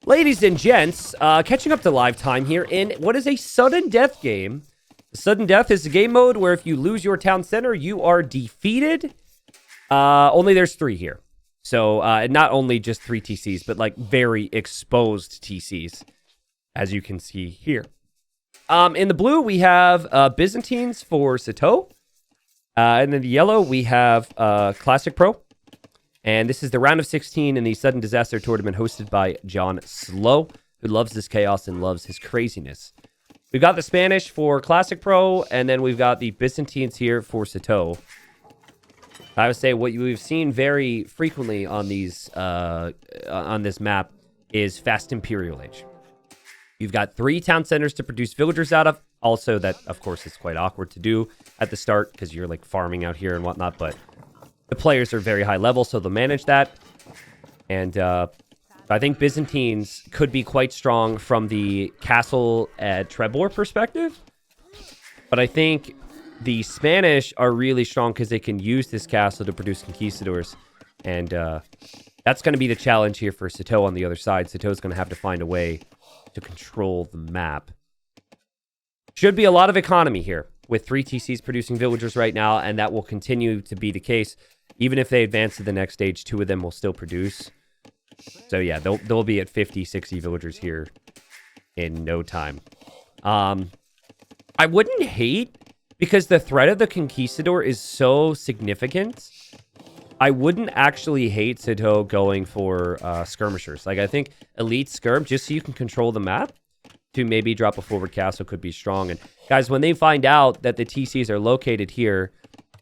Ladies and gents, catching up to live time here in what is a sudden death game. Sudden death is a game mode where if you lose your town center, you are defeated. Only there's 3 here. So, not only just 3 TCs, but like very exposed TCs, as you can see here. In the blue, we have Byzantines for Sitaux. And in the yellow, we have Classicpro. And this is the round of 16 in the Sudden Disaster Tournament hosted by John Slow, who loves this chaos and loves his craziness. We've got the Spanish for Classicpro, and then we've got the Byzantines here for Sitaux. I would say what we've seen very frequently on these on this map is Fast Imperial Age. You've got 3 town centers to produce villagers out of. Also, that, of course, is quite awkward to do at the start because you're, like, farming out here and whatnot, but the players are very high level, so they'll manage that. And I think Byzantines could be quite strong from the castle at Trebor perspective. But I think the Spanish are really strong because they can use this castle to produce conquistadors. And that's going to be the challenge here for Sitaux on the other side. Sitaux's going to have to find a way to control the map. Should be a lot of economy here with 3 TCs producing villagers right now, and that will continue to be the case. Even if they advance to the next stage, 2 of them will still produce. So yeah, they'll be at 50, 60 villagers here in no time. I wouldn't hate, because the threat of the Conquistador is so significant, I wouldn't actually hate Sitaux going for skirmishers. Like, I think elite skirm, just so you can control the map, to maybe drop a forward castle could be strong. And guys, when they find out that the TCs are located here,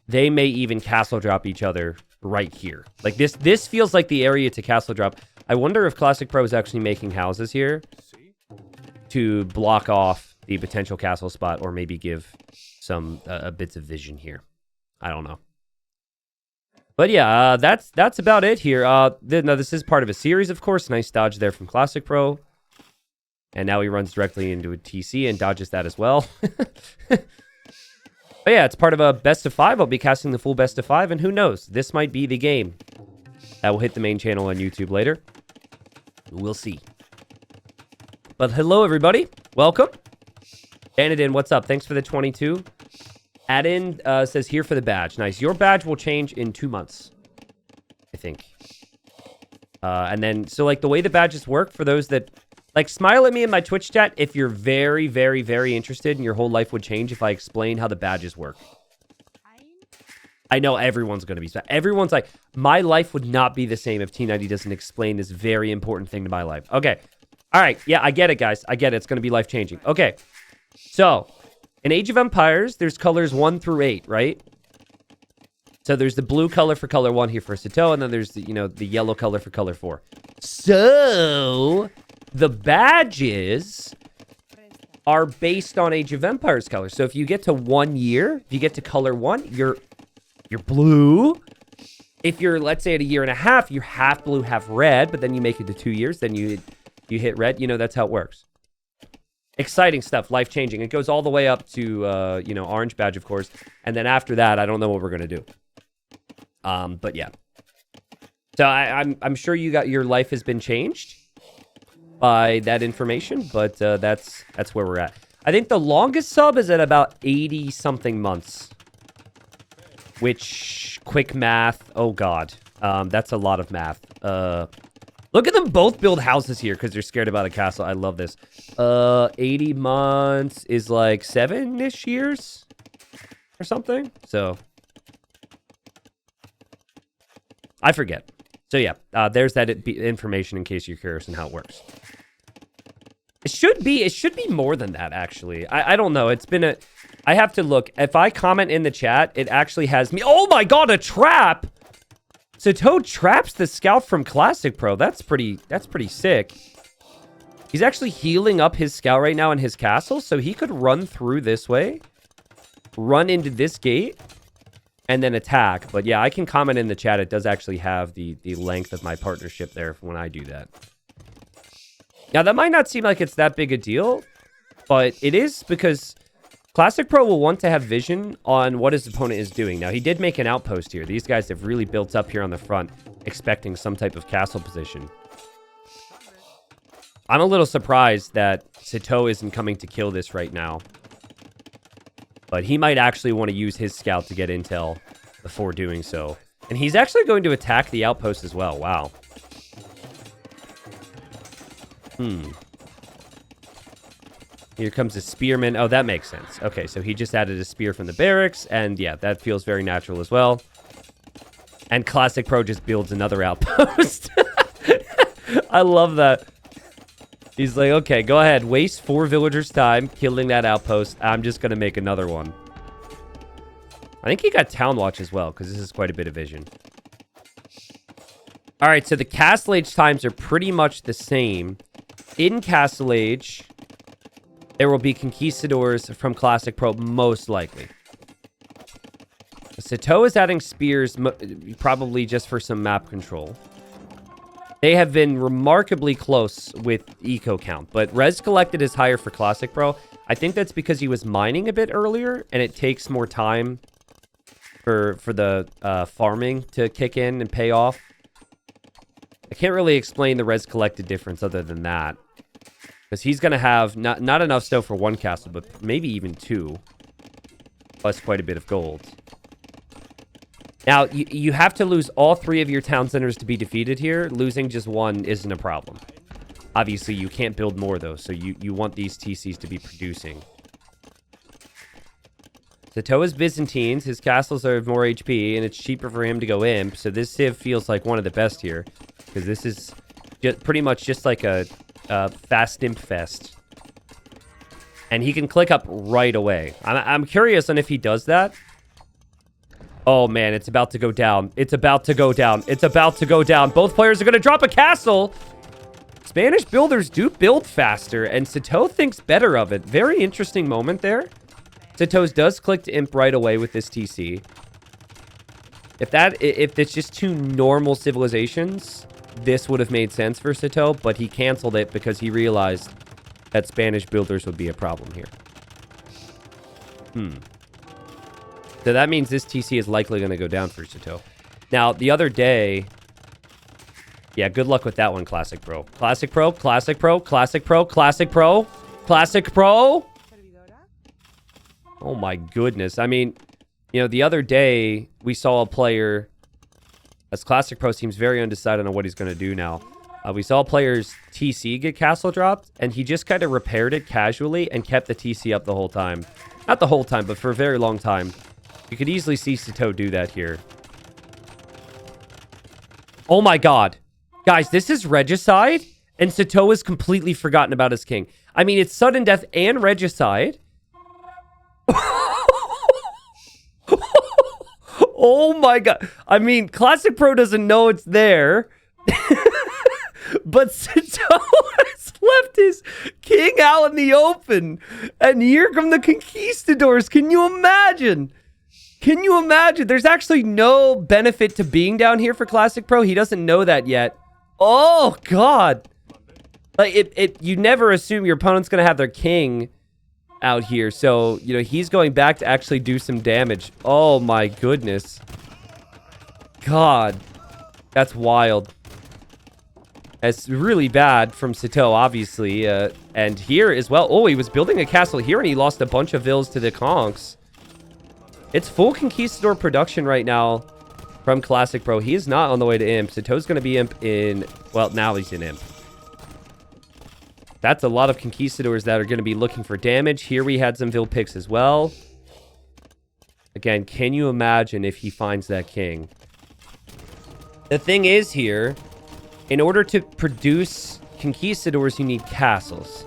they may even castle drop each other right here. Like, this feels like the area to castle drop. I wonder if Classicpro is actually making houses here to block off the potential castle spot, or maybe give some bits of vision here. I don't know. But yeah, that's about it here. No, this is part of a series, of course. Nice dodge there from Classicpro. And now he runs directly into a TC and dodges that as well. But yeah, it's part of a best of 5. I'll be casting the full best of 5, and who knows? This might be the game that will hit the main channel on YouTube later. We'll see. But hello, everybody. Welcome. Danadin, what's up? Thanks for the 22. Adin says, here for the badge. Nice. Your badge will change in 2 months, I think. And then, so like the way the badges work, for those that... Like, smile at me in my Twitch chat if you're very, very, very interested and your whole life would change if I explain how the badges work. I know everyone's going to be... Everyone's like, my life would not be the same if T90 doesn't explain this very important thing to my life. Okay. All right. Yeah, I get it, guys. I get it. It's going to be life-changing. Okay. So, in Age of Empires, there's colors 1 through 8, right? So there's the blue color for color 1 here for Sitaux, and then there's the, the yellow color for color 4. So... the badges are based on Age of Empires colors. So if you get to 1 year, if you get to color 1, you're blue. If you're, let's say, at a year and a half, you're half blue, half red, but then you make it to 2 years, then you hit red. That's how it works. Exciting stuff, life-changing. It goes all the way up to, orange badge, of course. And then after that, I don't know what we're going to do. But yeah. So I'm sure your life has been changed by that information, but that's where we're at. I think the longest sub is at about 80-something months. Which, quick math, oh god. That's a lot of math. Look at them both build houses here because they're scared about a castle. I love this. 80 months is like 7-ish years or something. So, I forget. So yeah, there's that information in case you're curious on how it works. It should be more than that, actually. I don't know. I have to look. If I comment in the chat, it actually has me. Oh my god, a trap! Sitaux traps the scout from Classicpro. That's pretty sick. He's actually healing up his scout right now in his castle, so he could run through this way, run into this gate, and then attack. But yeah, I can comment in the chat. It does actually have the length of my partnership there when I do that. Now, that might not seem like it's that big a deal, but it is, because Classicpro will want to have vision on what his opponent is doing. Now, he did make an outpost here. These guys have really built up here on the front, expecting some type of castle position. I'm a little surprised that Sitaux isn't coming to kill this right now. But he might actually want to use his scout to get intel before doing so. And he's actually going to attack the outpost as well. Wow. Here comes a spearman. Oh, that makes sense. Okay, so he just added a spear from the barracks. And yeah, that feels very natural as well. And Classicpro just builds another outpost. I love that. He's like, okay, go ahead. Waste 4 villagers' time killing that outpost. I'm just going to make another one. I think he got Town Watch as well, because this is quite a bit of vision. All right, so the Castle Age times are pretty much the same. In Castle Age, there will be conquistadors from Classicpro, most likely. Sitaux is adding spears, probably just for some map control. They have been remarkably close with eco count, but res collected is higher for Classicpro. I think that's because he was mining a bit earlier, and it takes more time for the farming to kick in and pay off. I can't really explain the res collected difference other than that. Because he's going to have not enough snow for 1 castle, but maybe even 2. Plus quite a bit of gold. Now, you have to lose all 3 of your town centers to be defeated here. Losing just 1 isn't a problem. Obviously, you can't build more, though, so you want these TCs to be producing. Sitaux is Byzantines. His castles are more HP, and it's cheaper for him to go imp, so this civ feels like one of the best here. Because this is pretty much just like a fast imp fest. And he can click up right away. I'm curious on if he does that. Oh, man, it's about to go down. It's about to go down. It's about to go down. Both players are going to drop a castle. Spanish builders do build faster, and Sitaux thinks better of it. Very interesting moment there. Sitaux does click to imp right away with this TC. If it's just 2 normal civilizations, this would have made sense for Sitaux, but he canceled it because he realized that Spanish builders would be a problem here. So that means this TC is likely going to go down for Sitaux. Now, the other day... Yeah, good luck with that one, Classicpro. Classicpro, Classicpro, Classicpro, Classicpro, Classicpro. Oh my goodness. I mean, you know, the other day we saw a player... As Classicpro seems very undecided on what he's going to do now. We saw players TC get castle dropped, and he just kind of repaired it casually and kept the TC up the whole time. Not the whole time, but for a very long time. You could easily see Sitaux do that here. Oh my god. Guys, this is regicide, and Sitaux has completely forgotten about his king. I mean, it's sudden death and regicide. Oh my god. I mean, Classicpro doesn't know it's there. But Sitaux has left his king out in the open. And here come the conquistadors. Can you imagine? Can you imagine? There's actually no benefit to being down here for Classicpro. He doesn't know that yet. Oh, God. Like, you never assume your opponent's going to have their king out here. So, you know, he's going back to actually do some damage. Oh, my goodness. God. That's wild. It's really bad from Sitaux, obviously. And here as well. Oh, he was building a castle here, and he lost a bunch of villas to the conks. It's full conquistador production right now from Classicpro. He is not on the way to imp. Sitaux's going to be imp in... Well, now he's in imp. That's a lot of conquistadors that are going to be looking for damage. Here we had some Vil picks as well. Again, can you imagine if he finds that king? The thing is here, in order to produce conquistadors, you need castles.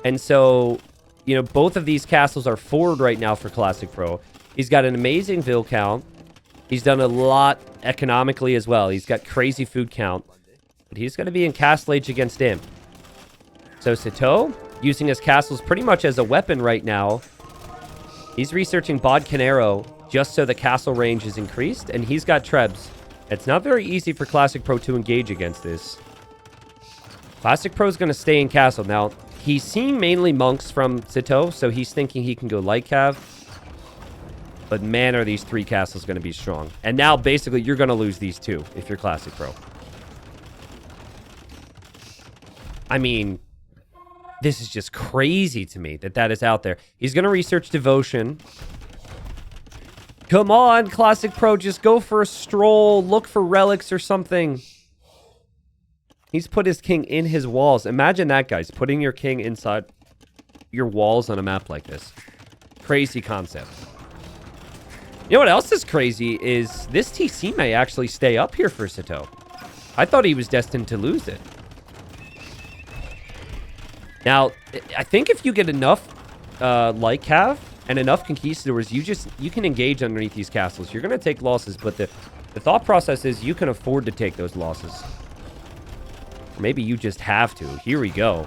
And so... You know, both of these castles are forward right now for Classicpro. He's got an amazing Vil count. He's done a lot economically as well. He's got crazy food count. But he's going to be in Castle Age against him. So Sitaux, using his castles pretty much as a weapon right now. He's researching Bodcanero just so the castle range is increased. And he's got Trebs. It's not very easy for Classicpro to engage against this. Classicpro is going to stay in castle. Now... He's seeing mainly monks from Sitaux, so he's thinking he can go light cav. But man, are these 3 castles going to be strong. And now, basically, you're going to lose these 2 if you're Classicpro. I mean, this is just crazy to me that is out there. He's going to research devotion. Come on, Classicpro, just go for a stroll. Look for relics or something. He's put his king in his walls. Imagine that, guys, putting your king inside your walls on a map like this. Crazy concept. You know what else is crazy is this TC may actually stay up here for Sitaux. I thought he was destined to lose it. Now, I think if you get enough light cav and enough conquistadors, you can engage underneath these castles. You're going to take losses, but the thought process is you can afford to take those losses. Or maybe you just have to. Here we go.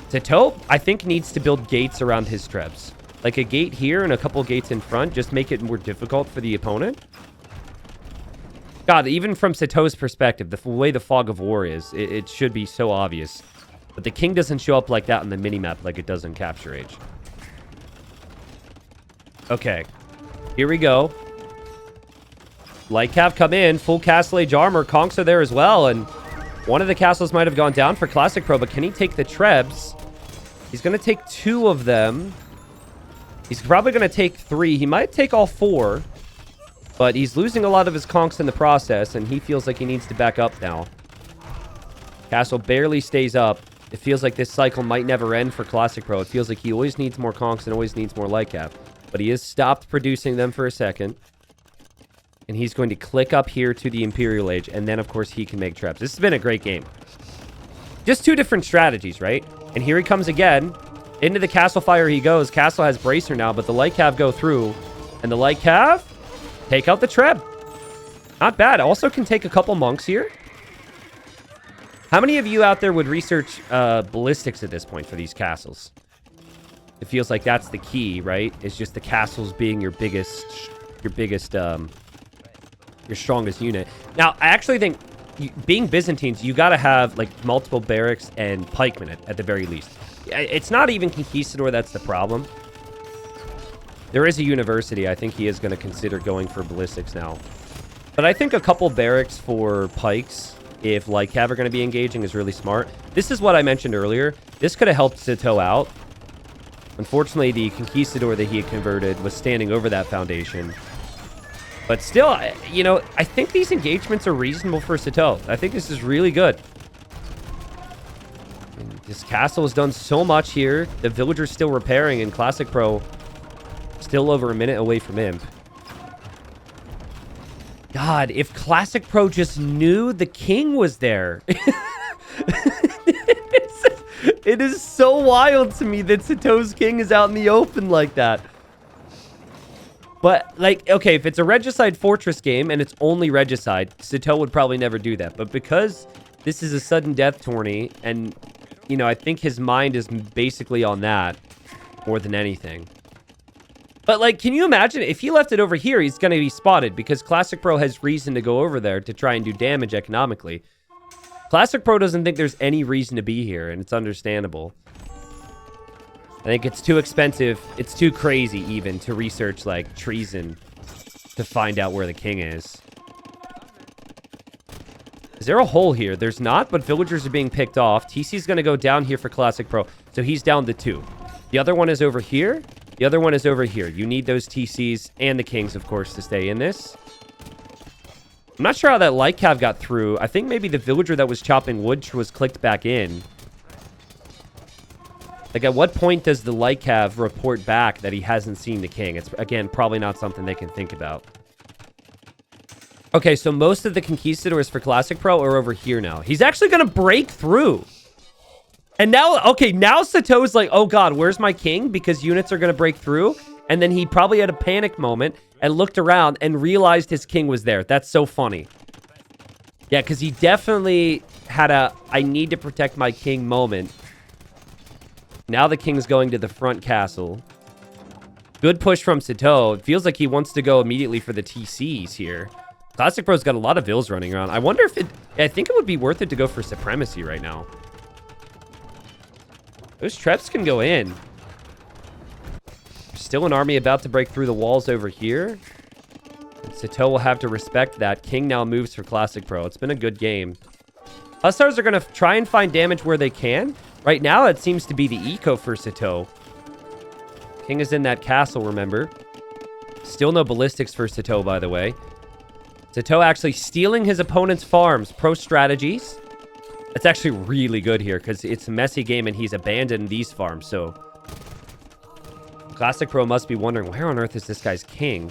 Sitaux, I think, needs to build gates around his trebs. Like a gate here and a couple gates in front. Just make it more difficult for the opponent. God, even from Sitaux's perspective, the way the fog of war is, it should be so obvious. But the king doesn't show up like that on the minimap like it does in Capture Age. Okay. Here we go. Light cav come in. Full Castle Age armor. Conks are there as well. And one of the castles might have gone down for Classicpro. But can he take the trebs? He's going to take 2 of them. He's probably going to take 3. He might take all 4. But he's losing a lot of his conks in the process. And he feels like he needs to back up now. Castle barely stays up. It feels like this cycle might never end for Classicpro. It feels like he always needs more conks and always needs more light cap. But he has stopped producing them for a second. And he's going to click up here to the Imperial Age. And then, of course, he can make traps. This has been a great game. Just 2 different strategies, right? And here he comes again. Into the Castle Fire he goes. Castle has Bracer now, but the light cav go through. And the light cav take out the treb. Not bad. Also can take a couple monks here. How many of you out there would research ballistics at this point for these castles? It feels like that's the key, right? It's just the castles being your strongest unit. Now, I actually think being Byzantines, you got to have like multiple barracks and pikemen at the very least. It's not even Conquistador that's the problem. There is a university. I think he is going to consider going for ballistics now. But I think a couple barracks for pikes, if light cav are going to be engaging, is really smart. This is what I mentioned earlier. This could have helped Sitaux out. Unfortunately, the Conquistador that he had converted was standing over that foundation. But still, you know, I think these engagements are reasonable for Sitaux. I think this is really good. And this castle has done so much here. The villager's still repairing, and Classicpro still over a minute away from Imp. God, if Classicpro just knew the king was there. It is so wild to me that Sitaux's king is out in the open like that. But, like, okay, if it's a Regicide Fortress game and it's only Regicide, Sitaux would probably never do that. But because this is a sudden death tourney, and, you know, I think his mind is basically on that more than anything. But, like, can you imagine if he left it over here, he's going to be spotted because Classicpro has reason to go over there to try and do damage economically. Classicpro doesn't think there's any reason to be here, and it's understandable. I think it's too expensive. It's too crazy even to research like treason to find out where the king is. Is there a hole here? There's not, but villagers are being picked off. TC's going to go down here for Classicpro. So he's down to 2. The other one is over here. The other one is over here. You need those TCs and the kings, of course, to stay in this. I'm not sure how that light cav got through. I think maybe the villager that was chopping wood was clicked back in. Like, at what point does the light cav report back that he hasn't seen the king? It's, again, probably not something they can think about. Okay, so most of the conquistadors for Classicpro are over here now. He's actually going to break through. And now, okay, now Sitaux is like, oh God, where's my king? Because units are going to break through. And then he probably had a panic moment and looked around and realized his king was there. That's so funny. Yeah, because he definitely had a, I need to protect my king moment. Now the king's going to the front castle. Good push from Sitaux. It feels like he wants to go immediately for the TCs here. Classicpro's got a lot of vills running around. I wonder if it... I think it would be worth it to go for Supremacy right now. Those traps can go in. There's still an army about to break through the walls over here. And Sitaux will have to respect that. King now moves for Classicpro. It's been a good game. Hussars are going to try and find damage where they can. Right now, it seems to be the eco for Sitaux. King is in that castle, remember? Still no ballistics for Sitaux, by the way. Sitaux actually stealing his opponent's farms. Pro strategies. It's actually really good here because it's a messy game and he's abandoned these farms. So Classicpro must be wondering, where on earth is this guy's king?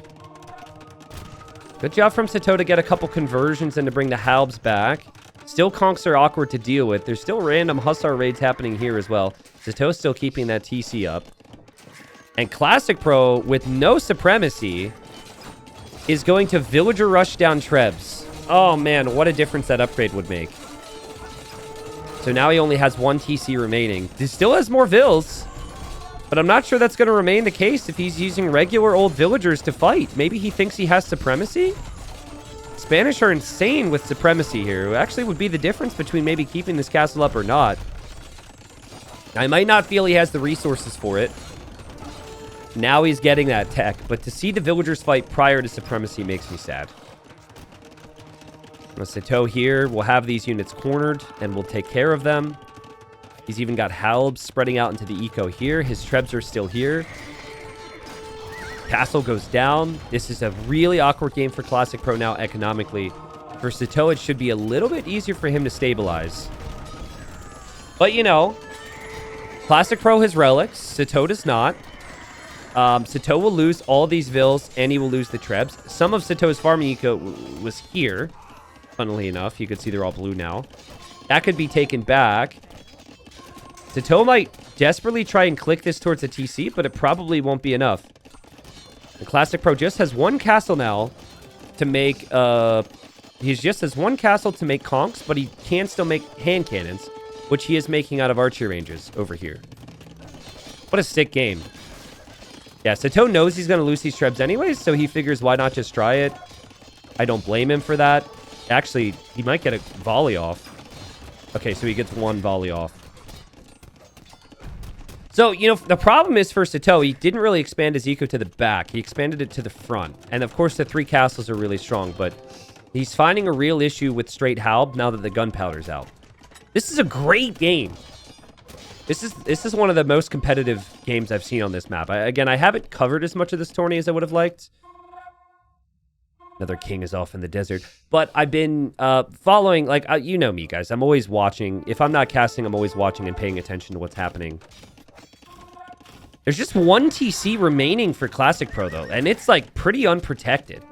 Good job from Sitaux to get a couple conversions and to bring the Halbs back. Still, conks are awkward to deal with. There's still random Hussar raids happening here as well. Sitaux still keeping that TC up. And Classicpro, with no supremacy, is going to villager rush down Trebs. Oh, man, what a difference that upgrade would make. So now he only has 1 TC remaining. He still has more vills, but I'm not sure that's going to remain the case if he's using regular old villagers to fight. Maybe he thinks he has supremacy? Spanish are insane with supremacy here. It actually would be the difference between maybe keeping this castle up or not. I might not feel he has the resources for it. Now he's getting that tech, but to see the villagers fight prior to supremacy makes me sad. Sitaux here will have these units cornered, and we'll take care of them. He's even got Halbs spreading out into the eco here. His Trebs are still here. Castle goes down. This is a really awkward game for Classicpro now economically. For Sitaux, it should be a little bit easier for him to stabilize. But, you know, Classicpro has relics. Sitaux does not. Sitaux will lose all these vills, and he will lose the Trebs. Some of Sitau's farming eco was here, funnily enough. You can see they're all blue now. That could be taken back. Sitaux might desperately try and click this towards the TC, but it probably won't be enough. The Classicpro just has 1 castle now to make, he just has 1 castle to make conks, but he can still make hand cannons, which he is making out of archery ranges over here. What a sick game. Yeah, Sitaux knows he's going to lose these Trebs anyways, so he figures why not just try it. I don't blame him for that. Actually, he might get a volley off. Okay, so he gets 1 volley off. So, you know, the problem is for Sitaux, he didn't really expand his eco to the back. He expanded it to the front. And of course, the 3 castles are really strong, but he's finding a real issue with straight Halb now that the gunpowder's out. This is a great game. This is one of the most competitive games I've seen on this map. Again, I haven't covered as much of this tourney as I would have liked. Another king is off in the desert. But I've been following, like, you know me, guys. I'm always watching. If I'm not casting, I'm always watching and paying attention to what's happening. There's just 1 TC remaining for Classicpro, though. And it's, like, pretty unprotected.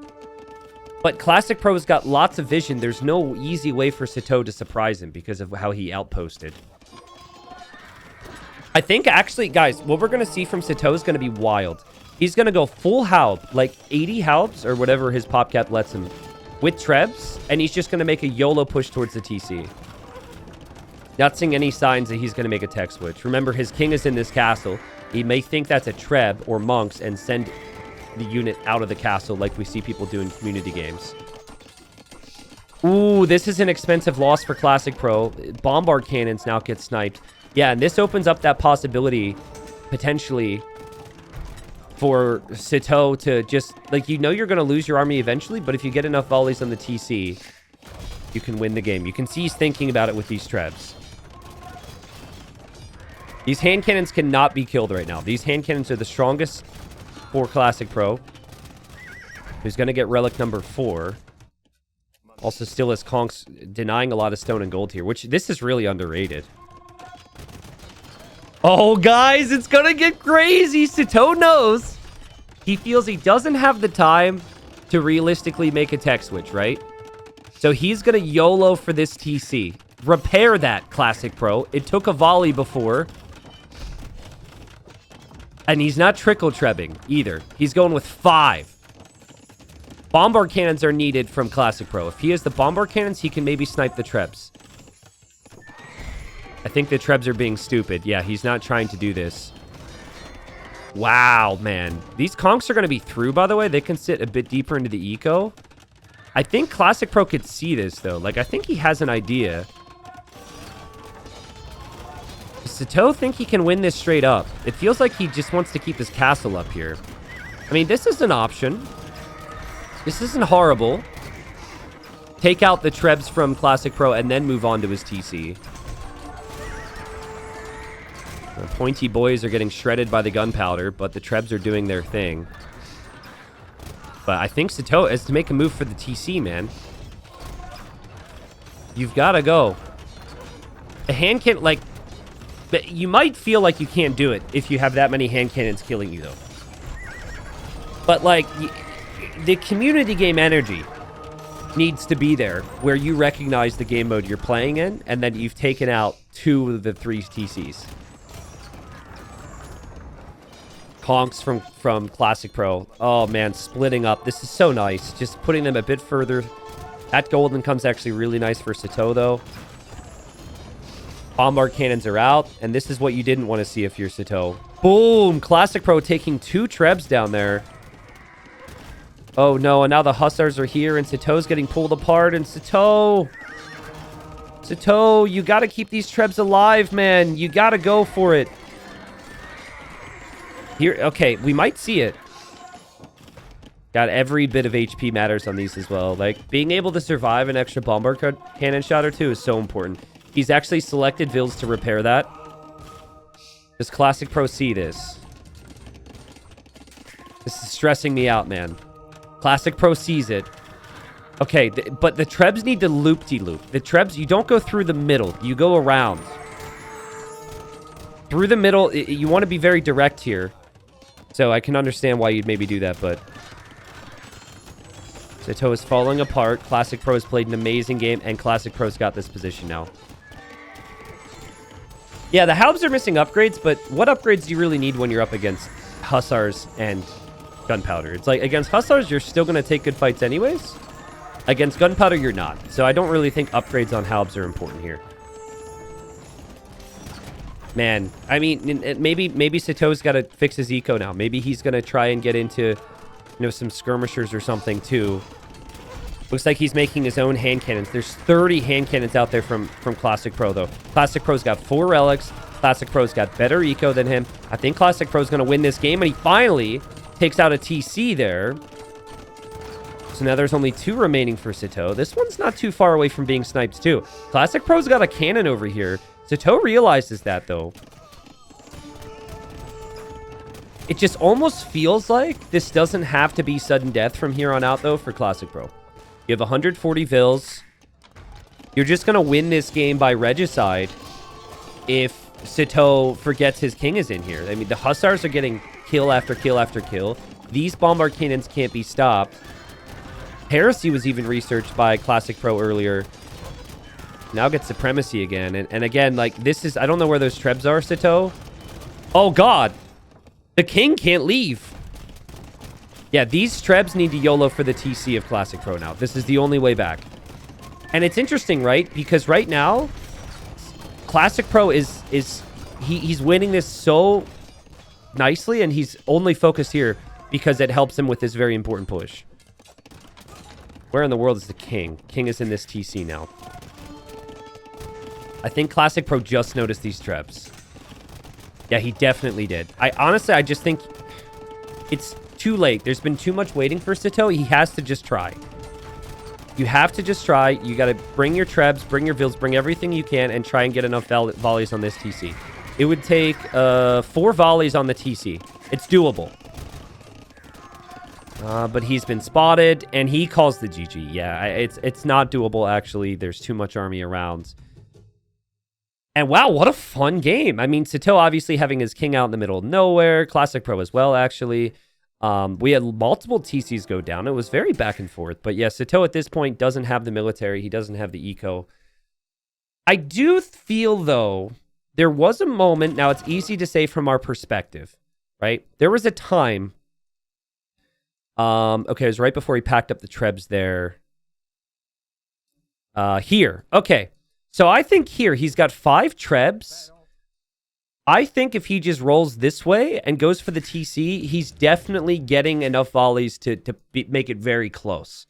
But Classicpro's got lots of vision. There's no easy way for Sitaux to surprise him because of how he outposted. I think, actually, guys, what we're going to see from Sitaux is going to be wild. He's going to go full Halb, like 80 Halbs, or whatever his pop cap lets him, with Trebs, and he's just going to make a YOLO push towards the TC. Not seeing any signs that he's going to make a tech switch. Remember, his king is in this castle. He may think that's a Treb or monks and send the unit out of the castle like we see people do in community games. Ooh, this is an expensive loss for Classicpro. Bombard cannons now get sniped. Yeah, and this opens up that possibility, potentially, for Sitaux to just... Like, you know you're going to lose your army eventually, but if you get enough volleys on the TC, you can win the game. You can see he's thinking about it with these Trebs. These hand cannons cannot be killed right now. These hand cannons are the strongest for Classicpro, who's going to get relic number 4. Also still has conks denying a lot of stone and gold here, which this is really underrated. Oh, guys, it's going to get crazy. Sitaux knows. He feels he doesn't have the time to realistically make a tech switch, right? So he's going to YOLO for this TC. Repair that, Classicpro. It took a volley before. And he's not trickle-trebbing either. He's going with 5. Bombard cannons are needed from Classicpro. If he has the bombard cannons, he can maybe snipe the Trebs. I think the Trebs are being stupid. Yeah, he's not trying to do this. Wow, man. These conks are going to be through, by the way. They can sit a bit deeper into the eco. I think Classicpro could see this, though. Like, I think he has an idea. Does Sitaux think he can win this straight up? It feels like he just wants to keep his castle up here. I mean, this is an option. This isn't horrible. take out the Trebs from Classic Pro and then move on to his TC. The pointy boys are getting shredded by the gunpowder, but the Trebs are doing their thing. But I think Sitaux is to make a move for the TC, man. You've got to go. A hand cannon, like, you might feel like you can't do it if you have that many hand cannons killing you, though. But, like, the community game energy needs to be there where you recognize the game mode you're playing in, and then you've taken out 2 of the 3 TCs. Conks from Classic Pro. Oh, man, splitting up. This is so nice. Just putting them a bit further. That golden comes actually really nice for Sitaux, though. Bombard cannons are out, and this is what you didn't want to see if you're Sitaux. Boom! Classic Pro taking 2 Trebs down there. Oh, no, and now the Hussars are here, and Sitau's getting pulled apart, and Sitaux, you got to keep these Trebs alive, man. You got to go for it. Here, okay, we might see it. God, every bit of HP matters on these as well. Like, being able to survive an extra bombard cannon shot or 2 is so important. He's actually selected Vils to repair that. Does Classic Pro see this? This is stressing me out, man. Classic Pro sees it. Okay, but the Trebs need to loop-de-loop. The Trebs, you don't go through the middle. You go around. Through the middle, you want to be very direct here. So I can understand why you'd maybe do that, but... Sitaux is falling apart. Classic Pro has played an amazing game, and Classic Pro's got this position now. Yeah, the Halbs are missing upgrades, but what upgrades do you really need when you're up against Hussars and Gunpowder? It's like, against Hussars, you're still going to take good fights anyways. Against Gunpowder, you're not. So I don't really think upgrades on Halbs are important here. Man, I mean, maybe Sitau's got to fix his eco now. Maybe he's going to try and get into, you know, some skirmishers or something, too. Looks like he's making his own hand cannons. There's 30 hand cannons out there from Classic Pro, though. Classic Pro's got 4 relics. Classic Pro's got better eco than him. I think Classic Pro's going to win this game, and he finally takes out a TC there. So now there's only 2 remaining for Sitaux. This one's not too far away from being sniped, too. Classic Pro's got a cannon over here. Sitaux realizes that, though. It just almost feels like this doesn't have to be sudden death from here on out, though, for Classic Pro. You have 140 Vils. You're just going to win this game by regicide if Sitaux forgets his king is in here. I mean, the Hussars are getting kill after kill after kill. These bombard cannons can't be stopped. Heresy was even researched by Classic Pro earlier. Now gets Supremacy again. And again, like, this is... I don't know where those Trebs are, Sitaux. Oh, God. The king can't leave. Yeah, these Trebs need to YOLO for the TC of Classic Pro now. This is the only way back. And it's interesting, right? Because right now, Classic Pro he's winning this so nicely, and he's only focused here because it helps him with this very important push. Where in the world is the king? King is in this TC now. I think Classic Pro just noticed these Trebs. Yeah, he definitely did. I just think it's too late. There's been too much waiting for Sitaux. He has to just try. You have to just try. You got to bring your Trebs, bring your Vils, bring everything you can, and try and get enough volleys on this TC. It would take 4 volleys on the TC. It's doable. But he's been spotted, and he calls the GG. Yeah, it's not doable, actually. There's too much army around. And wow, what a fun game. I mean, Sitaux obviously having his king out in the middle of nowhere. Classic Pro as well, actually. We had multiple TCs go down. It was very back and forth. But yeah, Sitaux at this point doesn't have the military. He doesn't have the eco. I do feel, though, there was a moment. Now, it's easy to say from our perspective, right? There was a time. Okay, it was right before he packed up the Trebs there. Here. Okay. So I think here he's got 5 Trebs. I think if he just rolls this way and goes for the TC, he's definitely getting enough volleys to make it very close.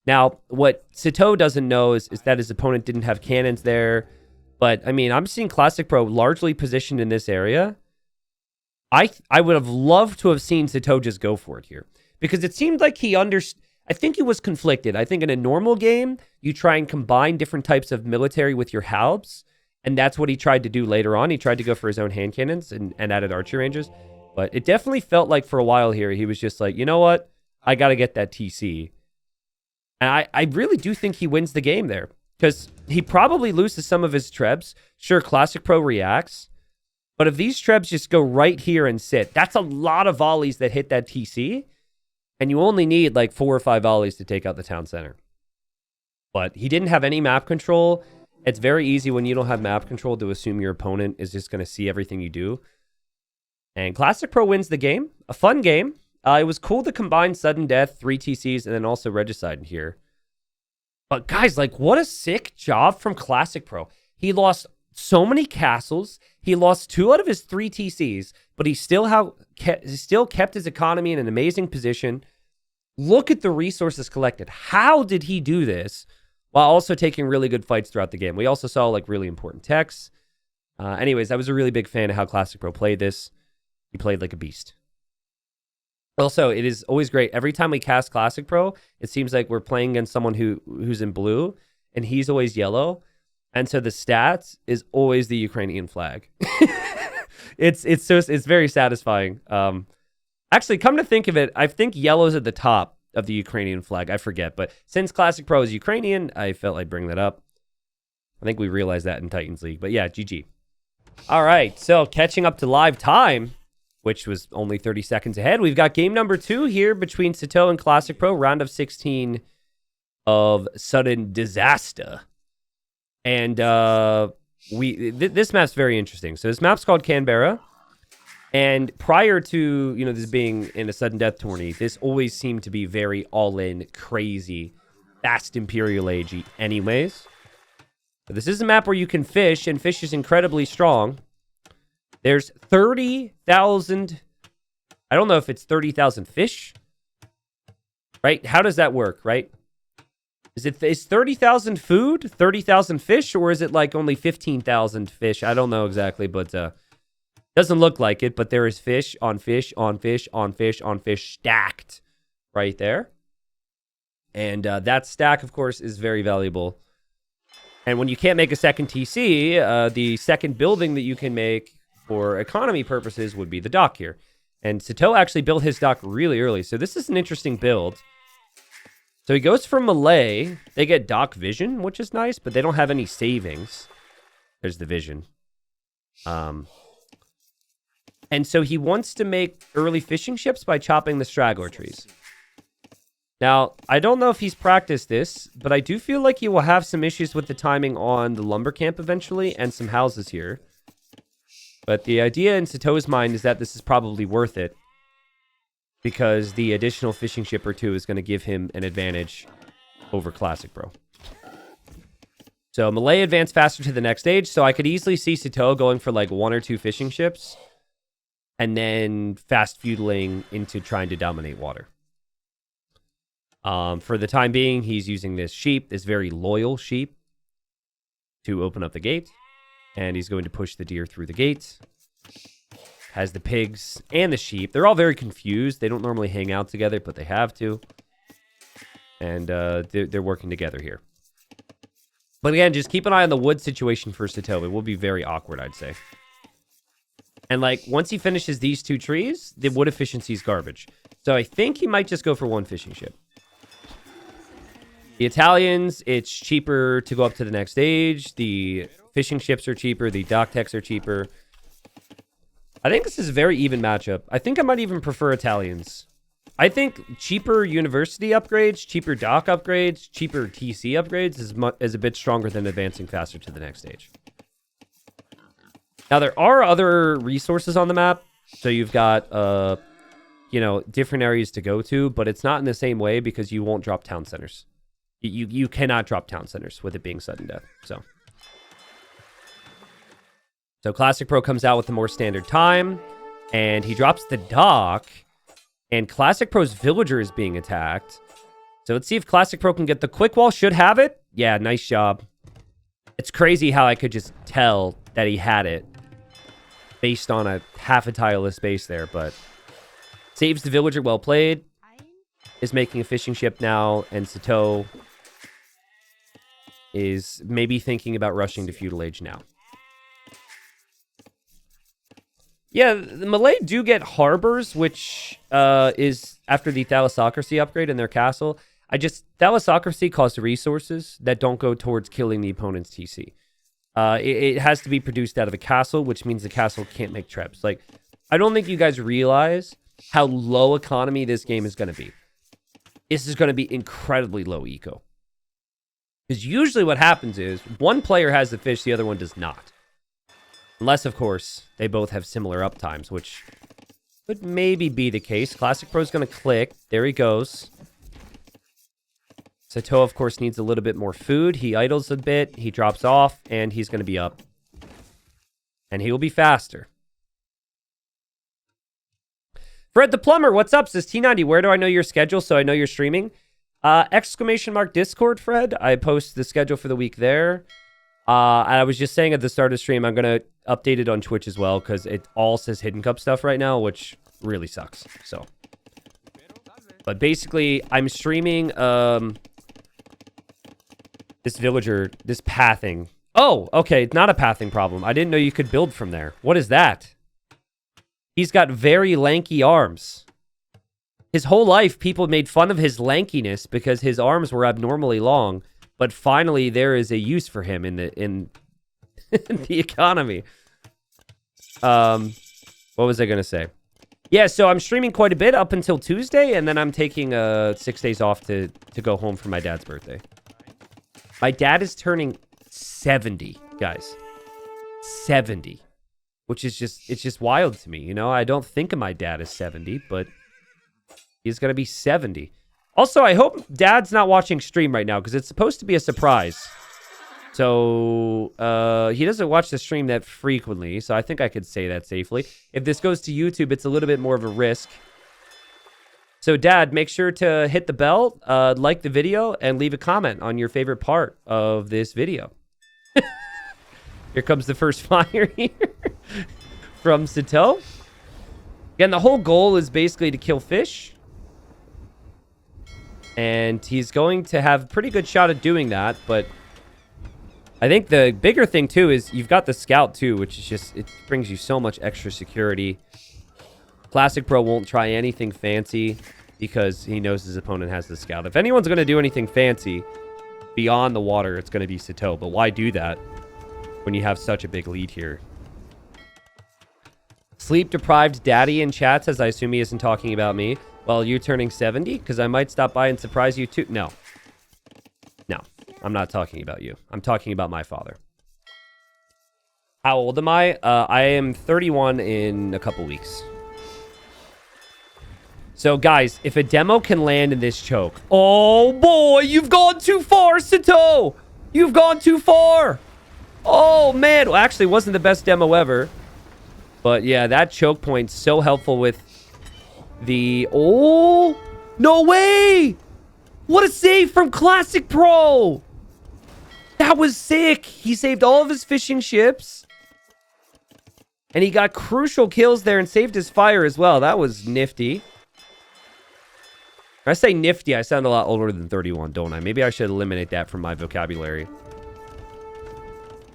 Now, what Sitaux doesn't know is that his opponent didn't have cannons there. But, I mean, I'm seeing Classic Pro largely positioned in this area. I would have loved to have seen Sitaux just go for it here. Because it seemed like he understood... I think he was conflicted. I think in a normal game, you try and combine different types of military with your halbs, and that's what he tried to do later on. He tried to go for his own hand cannons and added archery ranges, but it definitely felt like for a while here, he was just like, you know what? I got to get that TC. And I really do think he wins the game there, because he probably loses some of his trebs. Sure, Classicpro reacts, but if these trebs just go right here and sit, that's a lot of volleys that hit that TC, and you only need like 4 or 5 volleys to take out the town center. But he didn't have any map control. It's very easy when you don't have map control to assume your opponent is just going to see everything you do. And Classicpro wins the game. A fun game. It was cool to combine Sudden Death, 3 TCs, and then also Regicide in here. But guys, like, what a sick job from Classicpro. He lost so many castles. He lost 2 out of his 3 TCs, but he still kept his economy in an amazing position. Look at the resources collected. How did he do this while also taking really good fights throughout the game? We also saw like really important techs. Anyways, I was a really big fan of how Classicpro played this. He played like a beast. Also, it is always great. Every time we cast Classicpro, it seems like we're playing against someone who's in blue, and he's always yellow. And so the stats is always the Ukrainian flag. It's very satisfying. Actually, come to think of it, I think yellow's at the top of the Ukrainian flag. I forget, but since Classicpro is Ukrainian, I felt I'd bring that up. I think we realized that in Titans League, but yeah, GG. All right, so catching up to live time, which was only 30 seconds ahead. We've got game number 2 here between Sitaux and Classicpro, round of 16 of Sudden Dessaster. And this map's very interesting. So this map's called Canberra. And prior to, this being in a sudden death tourney, this always seemed to be very all-in, crazy, fast Imperial Age-y anyways. But this is a map where you can fish, and fish is incredibly strong. There's 30,000... I don't know if it's 30,000 fish. Right? How does that work, right? Is 30,000 food, 30,000 fish, or is it like only 15,000 fish? I don't know exactly, but doesn't look like it. But there is fish on fish on fish on fish on fish stacked right there. And that stack, of course, is very valuable. And when you can't make a second TC, the second building that you can make for economy purposes would be the dock here. And Sitaux actually built his dock really early. So this is an interesting build. So he goes for melee. They get dock vision, which is nice, but they don't have any savings. There's the vision. And so he wants to make early fishing ships by chopping the straggler trees. Now, I don't know if he's practiced this, but I do feel like he will have some issues with the timing on the lumber camp eventually and some houses here. But the idea in Sitaux's mind is that this is probably worth it, because the additional fishing ship or 2 is going to give him an advantage over Classicpro. So melee advanced faster to the next stage, so I could easily see Sitaux going for like 1 or 2 fishing ships, and then fast feudling into trying to dominate water. For the time being, he's using this sheep, this very loyal sheep, to open up the gate. And he's going to push the deer through the gate. Has the pigs and the sheep. They're all very confused. They don't normally hang out together, but they have to. And they're working together here. But again, just keep an eye on the wood situation for Sitaux. It will be very awkward, I'd say. And like, once he finishes these 2 trees, the wood efficiency is garbage. So I think he might just go for 1 fishing ship. The Italians, it's cheaper to go up to the next stage. The fishing ships are cheaper. The dock techs are cheaper. I think this is a very even matchup. I think I might even prefer Italians. I think cheaper university upgrades, cheaper dock upgrades, cheaper TC upgrades is a bit stronger than advancing faster to the next stage. Now, there are other resources on the map. So you've got, different areas to go to, but it's not in the same way because you won't drop town centers. You cannot drop town centers with it being sudden death. So Classicpro comes out with a more standard time, and he drops the dock, and Classicpro's villager is being attacked. So let's see if Classicpro can get the quick wall. Should have it. Yeah, nice job. It's crazy how I could just tell that he had it based on a half a tile of space there, but saves the villager. Well played. is making a fishing ship now, and Sitaux is maybe thinking about rushing to feudal age now. Yeah, the Malay do get harbors, which is after the thalassocracy upgrade in their castle. Thalassocracy costs resources that don't go towards killing the opponent's TC. It has to be produced out of a castle, which means the castle can't make trebs. Like, I don't think you guys realize how low economy this game is going to be. This is going to be incredibly low eco. Because usually what happens is one player has the fish, the other one does not. Unless, of course, they both have similar uptimes, which could maybe be the case. Classicpro is going to click. There he goes. Sitaux, of course, needs a little bit more food. He idles a bit. He drops off, and he's going to be up. And he will be faster. Fred the Plumber, what's up? Says T90, where do I know your schedule so I know you're streaming? Exclamation mark Discord, Fred. I post the schedule for the week there. I was just saying at the start of the stream, I'm going to update it on Twitch as well, because it all says Hidden Cup stuff right now, which really sucks. So, but basically, I'm streaming this villager, this pathing. Oh, okay, it's not a pathing problem. I didn't know you could build from there. What is that? He's got very lanky arms. His whole life, people made fun of his lankiness because his arms were abnormally long. But finally, there is a use for him in the economy. What was I gonna say? Yeah, so I'm streaming quite a bit up until Tuesday, and then I'm taking 6 days off to go home for my dad's birthday. My dad is turning 70, guys. 70, which is just wild to me. You know, I don't think of my dad as 70, but he's gonna be 70. Also, I hope Dad's not watching stream right now, because it's supposed to be a surprise. So, he doesn't watch the stream that frequently, so I think I could say that safely. If this goes to YouTube, it's a little bit more of a risk. So, Dad, make sure to hit the bell, like the video, and leave a comment on your favorite part of this video. Here comes the first fire here from Sitaux. Again, the whole goal is basically to kill fish. And he's going to have a pretty good shot at doing that, but I think the bigger thing, too, is you've got the scout, too, which is just, it brings you so much extra security. Classicpro won't try anything fancy because he knows his opponent has the scout. If anyone's going to do anything fancy beyond the water, it's going to be Sitaux, but why do that when you have such a big lead here? Sleep-deprived daddy in chat says, I assume he isn't talking about me. Well, you're turning 70? Because I might stop by and surprise you too. No. No. I'm not talking about you. I'm talking about my father. How old am I? I am 31 in a couple weeks. So, guys, if a demo can land in this choke... Oh, boy! You've gone too far, Sitaux! You've gone too far! Oh, man! Well, actually, it wasn't the best demo ever. But, yeah, that choke point's so helpful with... Oh, no way! What a save from Classicpro! That was sick! He saved all of his fishing ships. And he got crucial kills there and saved his fire as well. That was nifty. When I say nifty, I sound a lot older than 31, don't I? Maybe I should eliminate that from my vocabulary.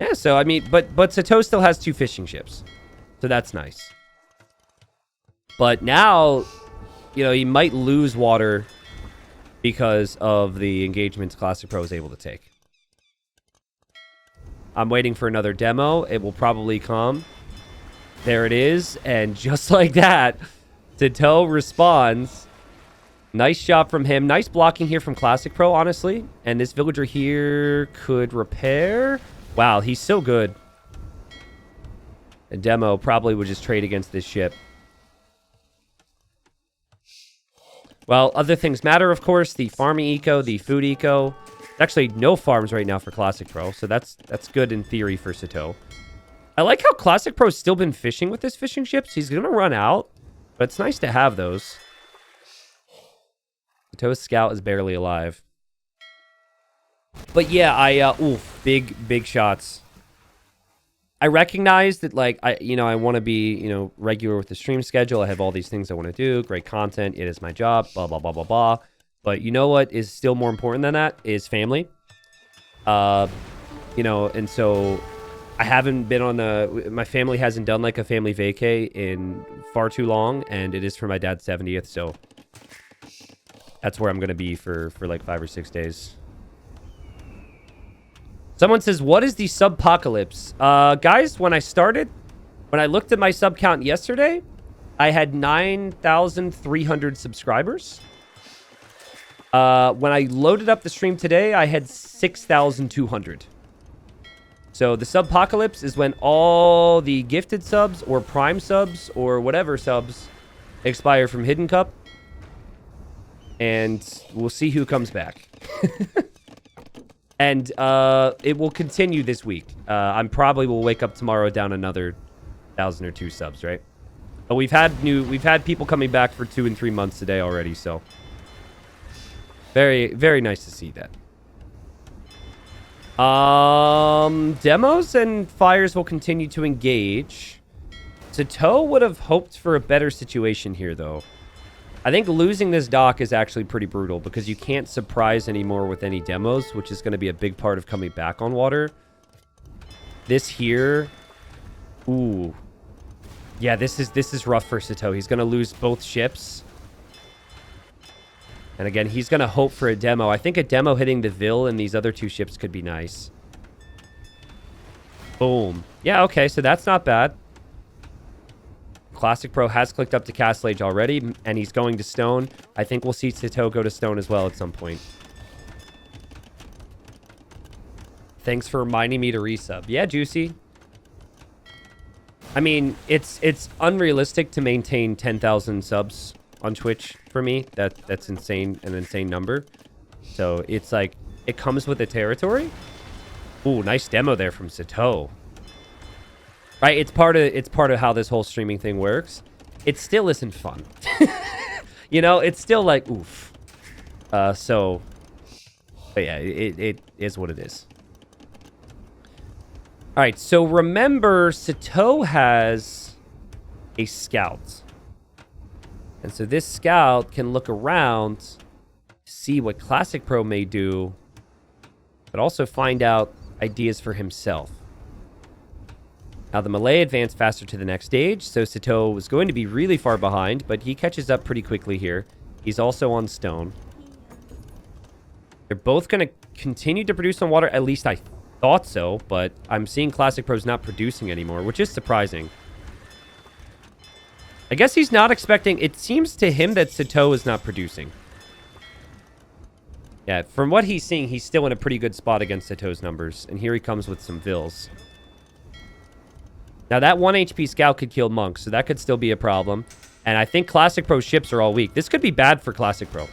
Yeah, so, I mean, but Sitaux still has 2 fishing ships. So that's nice. But now, you know, he might lose water because of the engagements Classicpro is able to take. I'm waiting for another demo. It will probably come. There it is. And just like that, Sitaux responds. Nice job from him. Nice blocking here from Classicpro, honestly. And this villager here could repair. Wow, he's so good. A demo probably would just trade against this ship. Well, other things matter, of course. The farming eco, the food eco. Actually, no farms right now for Classicpro, so that's good in theory for Sitaux. I like how Classicpro's still been fishing with his fishing ships. He's going to run out, but it's nice to have those. Sitau's scout is barely alive. But yeah, big shots. I recognize that, like, I want to be, regular with the stream schedule. I have all these things I want to do. Great content. It is my job. Blah, blah, blah, blah, blah. But you know what is still more important than that is family. You know, and so I haven't been on my family hasn't done like a family vacay in far too long, and it is for my dad's 70th, so that's where I'm going to be for like 5 or 6 days. Someone says, what is the subpocalypse? Guys, when I looked at my sub count yesterday, I had 9,300 subscribers. When I loaded up the stream today, I had 6,200. So the subpocalypse is when all the gifted subs or prime subs or whatever subs expire from Hidden Cup. And we'll see who comes back. And it will continue this week. I probably will wake up tomorrow down another 1,000 or 2 subs, right? But we've had people coming back for 2 and 3 months today already, so very, very nice to see that. Demos and fires will continue to engage. Sitaux would have hoped for a better situation here, though. I think losing this dock is actually pretty brutal because you can't surprise anymore with any demos, which is going to be a big part of coming back on water. This here, ooh, yeah, this is rough for Sitaux. He's going to lose both ships. And again, he's going to hope for a demo. I think a demo hitting the Vil and these other 2 ships could be nice. Boom. Yeah, okay, so that's not bad. Classicpro has clicked up to Castle Age already, and he's going to Stone. I think we'll see Sitaux go to Stone as well at some point. Thanks for reminding me to resub. Yeah, Juicy. I mean, it's unrealistic to maintain 10,000 subs on Twitch for me. That's insane, an insane number. So it's like, it comes with the territory. Ooh, nice demo there from Sitaux. Right, it's part of how this whole streaming thing works. It still isn't fun. You know, it's still like, oof. But yeah, it is what it is. All right, so remember, Sitaux has a scout. And so this scout can look around, see what Classicpro may do, but also find out ideas for himself. Now, the Malay advanced faster to the next stage, so Sitaux was going to be really far behind, but he catches up pretty quickly here. He's also on Stone. They're both going to continue to produce on water, at least I thought so, but I'm seeing Classicpro's not producing anymore, which is surprising. I guess he's not expecting... It seems to him that Sitaux is not producing. Yeah, from what he's seeing, he's still in a pretty good spot against Sitau's numbers, and here he comes with some Vils. Now, that 1 HP scout could kill Monk, so that could still be a problem. And I think Classicpro ships are all weak. This could be bad for Classicpro.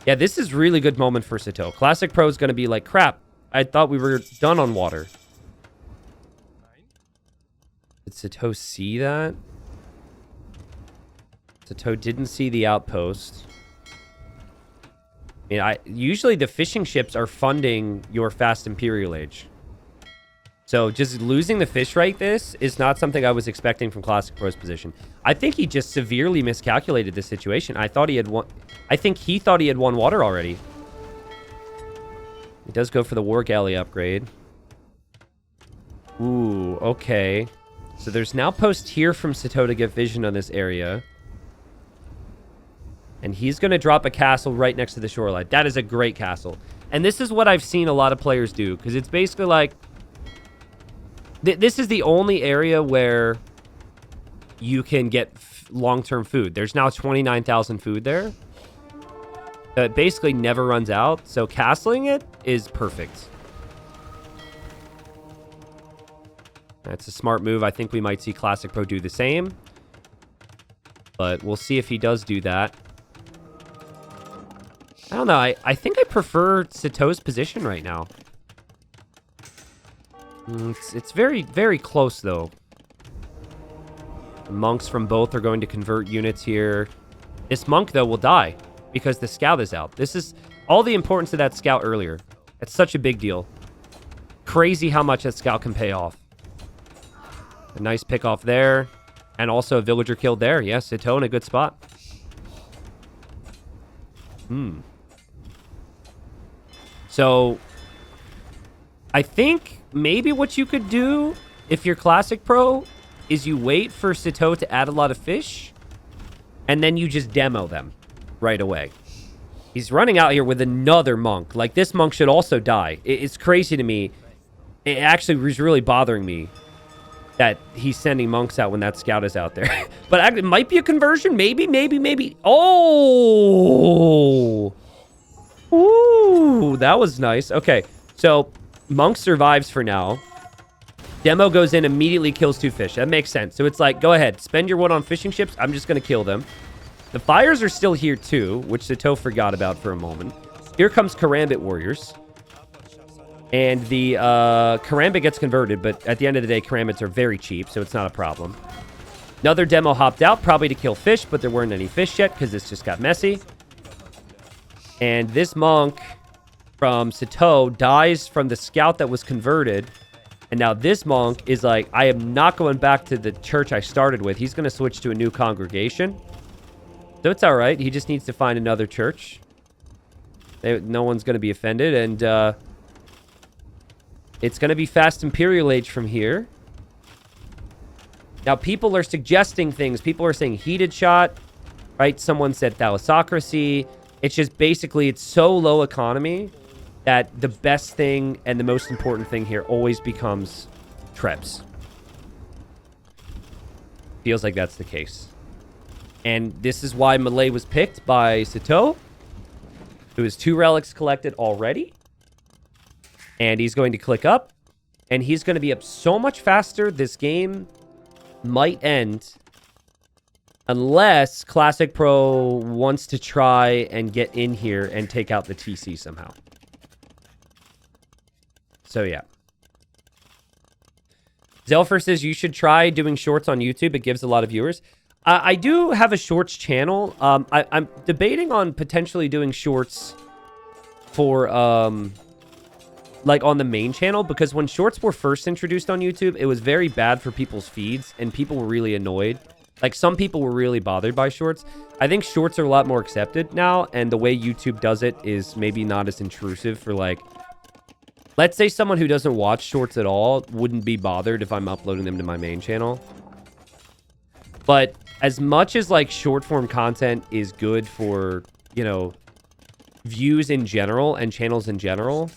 Yeah, this is really good moment for Sitaux. Classicpro is going to be like, crap, I thought we were done on water. Did Sitaux see that? Sitaux didn't see the outpost. I mean, usually the fishing ships are funding your fast Imperial Age. So just losing the fish right this is not something I was expecting from Classicpro's position. I think he just severely miscalculated the situation. I think he thought he had won water already. He does go for the War Galley upgrade. Ooh, okay. So there's now post here from Sitaux to get vision on this area. And he's going to drop a castle right next to the shoreline. That is a great castle. And this is what I've seen a lot of players do. Because it's basically like... This is the only area where you can get long-term food. There's now 29,000 food there. It basically never runs out. So castling it is perfect. That's a smart move. I think we might see Classicpro do the same. But we'll see if he does do that. I don't know. I think I prefer Sitau's position right now. It's very, very close, though. The monks from both are going to convert units here. This monk, though, will die because the scout is out. This is all the importance of that scout earlier. It's such a big deal. Crazy how much that scout can pay off. A nice pick off there. And also a villager killed there. Yes, Sitaux in a good spot. So I think maybe what you could do if you're Classic Pro is you wait for Sitaux to add a lot of fish, and then you just demo them right away. He's running out here with another monk. Like, this monk should also die. It's crazy to me. It actually was really bothering me that he's sending monks out when that scout is out there. But it might be a conversion. Maybe. Oh! Ooh, that was nice. Okay, so monk survives for now. Demo goes in, immediately kills 2 fish. That makes sense. So it's like, go ahead. Spend your 1 on fishing ships. I'm just going to kill them. The fires are still here too, which Sitaux forgot about for a moment. Here comes Karambit Warriors. And the Karambit gets converted, but at the end of the day, Karambits are very cheap, so it's not a problem. Another demo hopped out, probably to kill fish, but there weren't any fish yet because this just got messy. And this monk from Sitaux dies from the scout that was converted. And now this monk is like, I am not going back to the church I started with. He's going to switch to a new congregation. So it's all right. He just needs to find another church. No one's going to be offended. And it's going to be Fast Imperial Age from here. Now, people are suggesting things. People are saying heated shot, right? Someone said thalassocracy. It's just basically, it's so low economy that the best thing and the most important thing here always becomes Trebs. Feels like that's the case. And this is why Malay was picked by Sitaux, who has 2 relics collected already. And he's going to click up, and he's going to be up so much faster, this game might end unless Classic Pro wants to try and get in here and take out the TC somehow. So, yeah. Zelfer says you should try doing shorts on YouTube. It gives a lot of viewers. I do have a shorts channel. I'm debating on potentially doing shorts for, like, on the main channel. Because when shorts were first introduced on YouTube, it was very bad for people's feeds. And people were really annoyed. Like, some people were really bothered by shorts. I think shorts are a lot more accepted now. And the way YouTube does it is maybe not as intrusive for, like... Let's say someone who doesn't watch shorts at all wouldn't be bothered if I'm uploading them to my main channel. But as much as, like, short-form content is good for, you know, views in general and channels in general,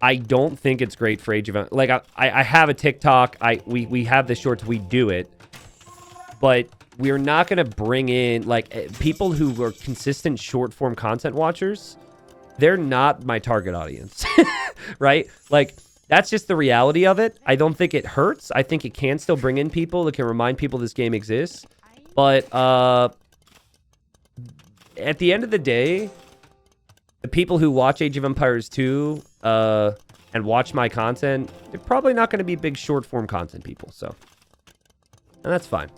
I don't think it's great for Age of... Like, I have a TikTok. We have the shorts. We do it. But we're not going to bring in, like, people who are consistent short-form content watchers. They're not my target audience, right? Like, that's just the reality of it. I don't think it hurts. I think it can still bring in people. It can remind people this game exists. But at the end of the day, the people who watch Age of Empires 2 and watch my content, they're probably not going to be big short-form content people. So, and that's fine.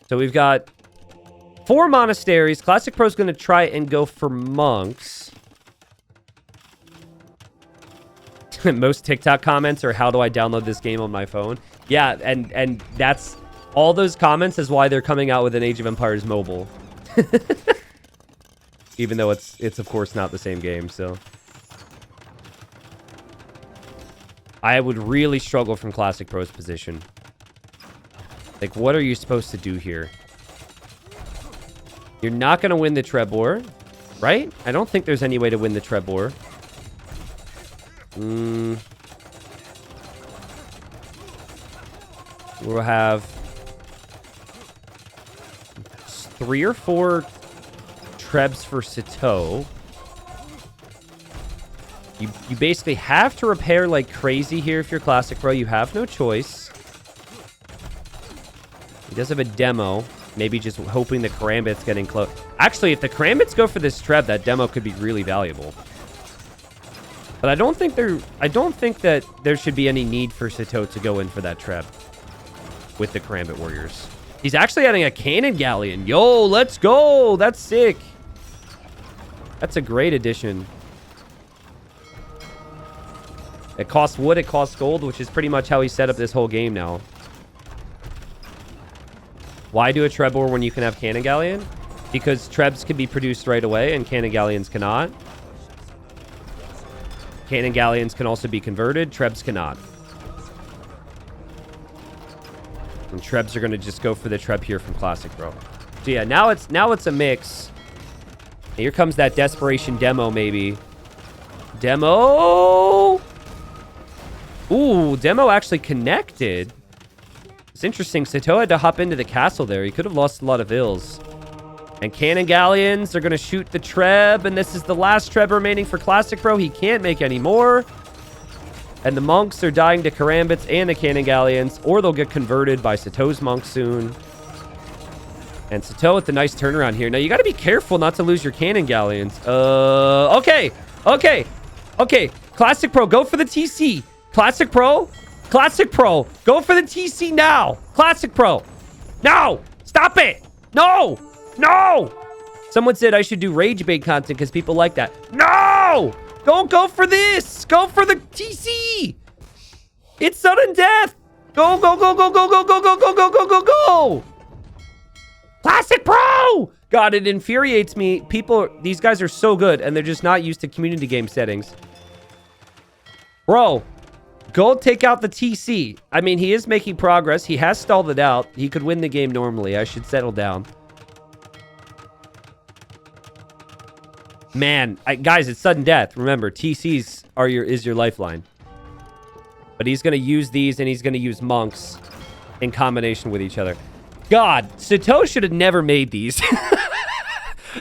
So we've got 4 monasteries. Classic Pro's going to try and go for monks. Most TikTok comments are, how do I download this game on my phone? Yeah, and that's... All those comments is why they're coming out with an Age of Empires mobile. Even though it's of course not the same game, so... I would really struggle from Classic Pro's position. Like, what are you supposed to do here? You're not going to win the Trebor, right? I don't think there's any way to win the Trebor. We'll have 3 or 4 Trebs for Sitaux. You basically have to repair like crazy here if you're Classic Pro. You have no choice. He does have a demo. Maybe just hoping the Karambit's getting close. Actually, if the Karambits go for this Treb, that demo could be really valuable. But I don't think that there should be any need for Sitaux to go in for that Treb with the Karambit Warriors. He's actually adding a Cannon Galleon. Yo, let's go. That's sick. That's a great addition. It costs wood, it costs gold, which is pretty much how he set up this whole game now. Why do a Trebor when you can have Cannon Galleon? because Trebs can be produced right away and Cannon Galleons cannot. Cannon Galleons can also be converted. Trebs cannot. And Trebs are going to just go for the Treb here from Classicpro. So yeah, now it's a mix. Here comes that desperation demo, maybe. Demo! Ooh, demo actually connected. It's interesting. Sitaux had to hop into the castle there. He could have lost a lot of ills. And Cannon Galleons are going to shoot the Treb. And this is the last Treb remaining for Classicpro. He can't make any more. And the monks are dying to Karambits and the Cannon Galleons. Or they'll get converted by Sitau's monks soon. And Sitaux with the nice turnaround here. Now, you got to be careful not to lose your Cannon Galleons. Okay. Classicpro, go for the TC. Classicpro, go for the TC now. Classicpro, no, stop it. No. Someone said I should do rage bait content because people like that. No, don't go for this. Go for the TC. It's sudden death. Go. Classicpro. God, it infuriates me. These guys are so good and they're just not used to community game settings. Bro, go take out the TC. I mean, he is making progress. He has stalled it out. He could win the game normally. I should settle down. Man, guys, it's sudden death. Remember, TCs is your lifeline. But he's going to use these and he's going to use monks in combination with each other. God, Sitaux should have never made these.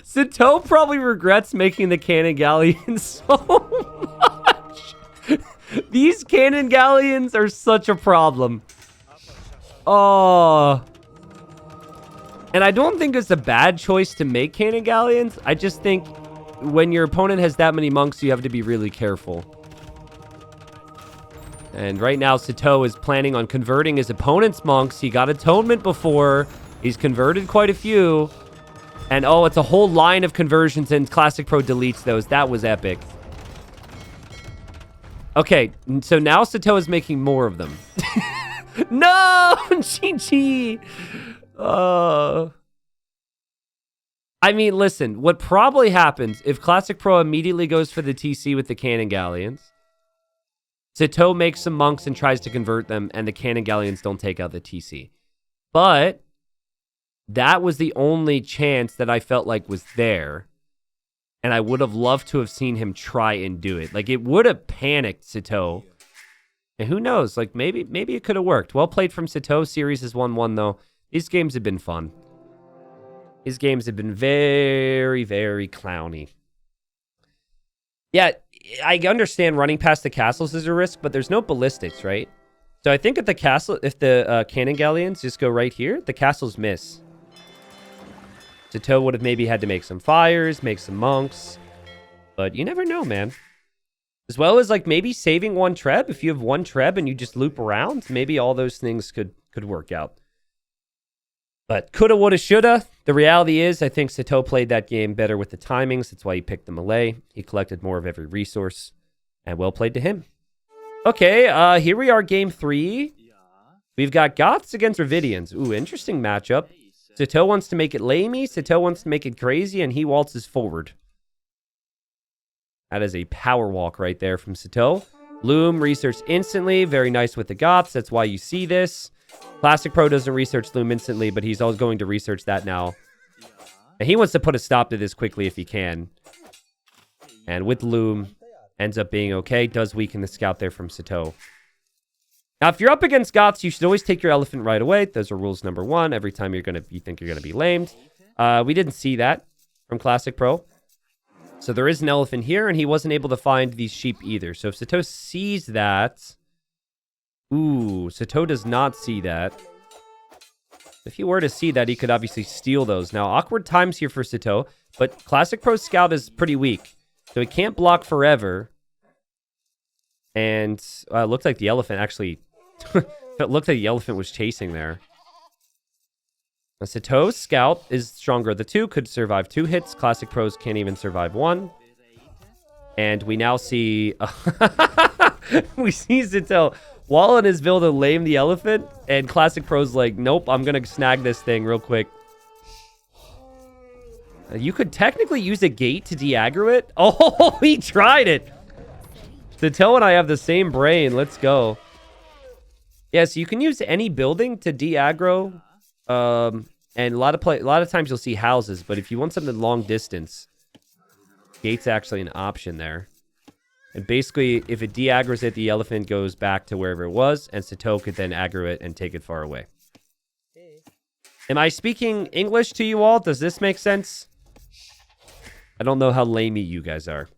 Sitaux probably regrets making the Cannon Galleons so much. These Cannon Galleons are such a problem. Oh. And I don't think it's a bad choice to make Cannon Galleons. I just think when your opponent has that many monks, you have to be really careful. And right now, Sitaux is planning on converting his opponent's monks. He got Atonement before. He's converted quite a few. And oh, it's a whole line of conversions, and Classicpro deletes those. That was epic. Okay, so now Sitaux is making more of them. No! GG! I mean, listen. What probably happens if Classicpro immediately goes for the TC with the Cannon Galleons, Sitaux makes some monks and tries to convert them, and the Cannon Galleons don't take out the TC. But that was the only chance that I felt like was there. And I would have loved to have seen him try and do it. Like, it would have panicked Sitaux. And who knows? Like, maybe it could have worked. Well played from Sitaux. Series is 1-1, though. These games have been fun. These games have been very, very clowny. Yeah, I understand running past the castles is a risk, but there's no ballistics, right? So I think if the Cannon Galleons just go right here, the castles miss. Sitaux would have maybe had to make some fires, make some monks. But you never know, man. As well as, like, maybe saving one Treb. If you have one Treb and you just loop around, maybe all those things could work out. But coulda, woulda, shoulda. The reality is, I think Sitaux played that game better with the timings. That's why he picked the melee. He collected more of every resource. And well played to him. Okay, here we are, game 3. We've got Goths against Dravidians. Ooh, interesting matchup. Sitaux wants to make it lamey. Sitaux wants to make it crazy, and he waltzes forward. That is a power walk right there from Sitaux. Loom, research instantly. Very nice with the Goths. That's why you see this. Classicpro doesn't research Loom instantly, but he's always going to research that now. And he wants to put a stop to this quickly if he can. And with Loom, ends up being okay. Does weaken the scout there from Sitaux. Now, if you're up against Goths, you should always take your elephant right away. Those are rules number 1. Every time you think you're gonna be lamed. We didn't see that from Classicpro. So there is an elephant here, and he wasn't able to find these sheep either. So if Sitaux sees that... Ooh, Sitaux does not see that. If he were to see that, he could obviously steal those. Now, awkward times here for Sitaux, but Classicpro's scout is pretty weak. So he can't block forever. And it looked like the elephant actually... it looked like the elephant was chasing there. Now, Sitau's scout is stronger of the 2, could survive 2 hits. Classicpro's can't even survive 1. And we now see... we see Sitaux wall in his build to lame the elephant. And Classicpro's like, nope, I'm going to snag this thing real quick. You could technically use a gate to de-aggro it. Oh, he tried it. Sitaux and I have the same brain. Let's go. Yeah, so you can use any building to de-aggro. And a lot of times you'll see houses, but if you want something long distance, gate's actually an option there. And basically, if it de-aggroes it, the elephant goes back to wherever it was, and Sitaux could then aggro it and take it far away. Am I speaking English to you all? Does this make sense? I don't know how lamey you guys are.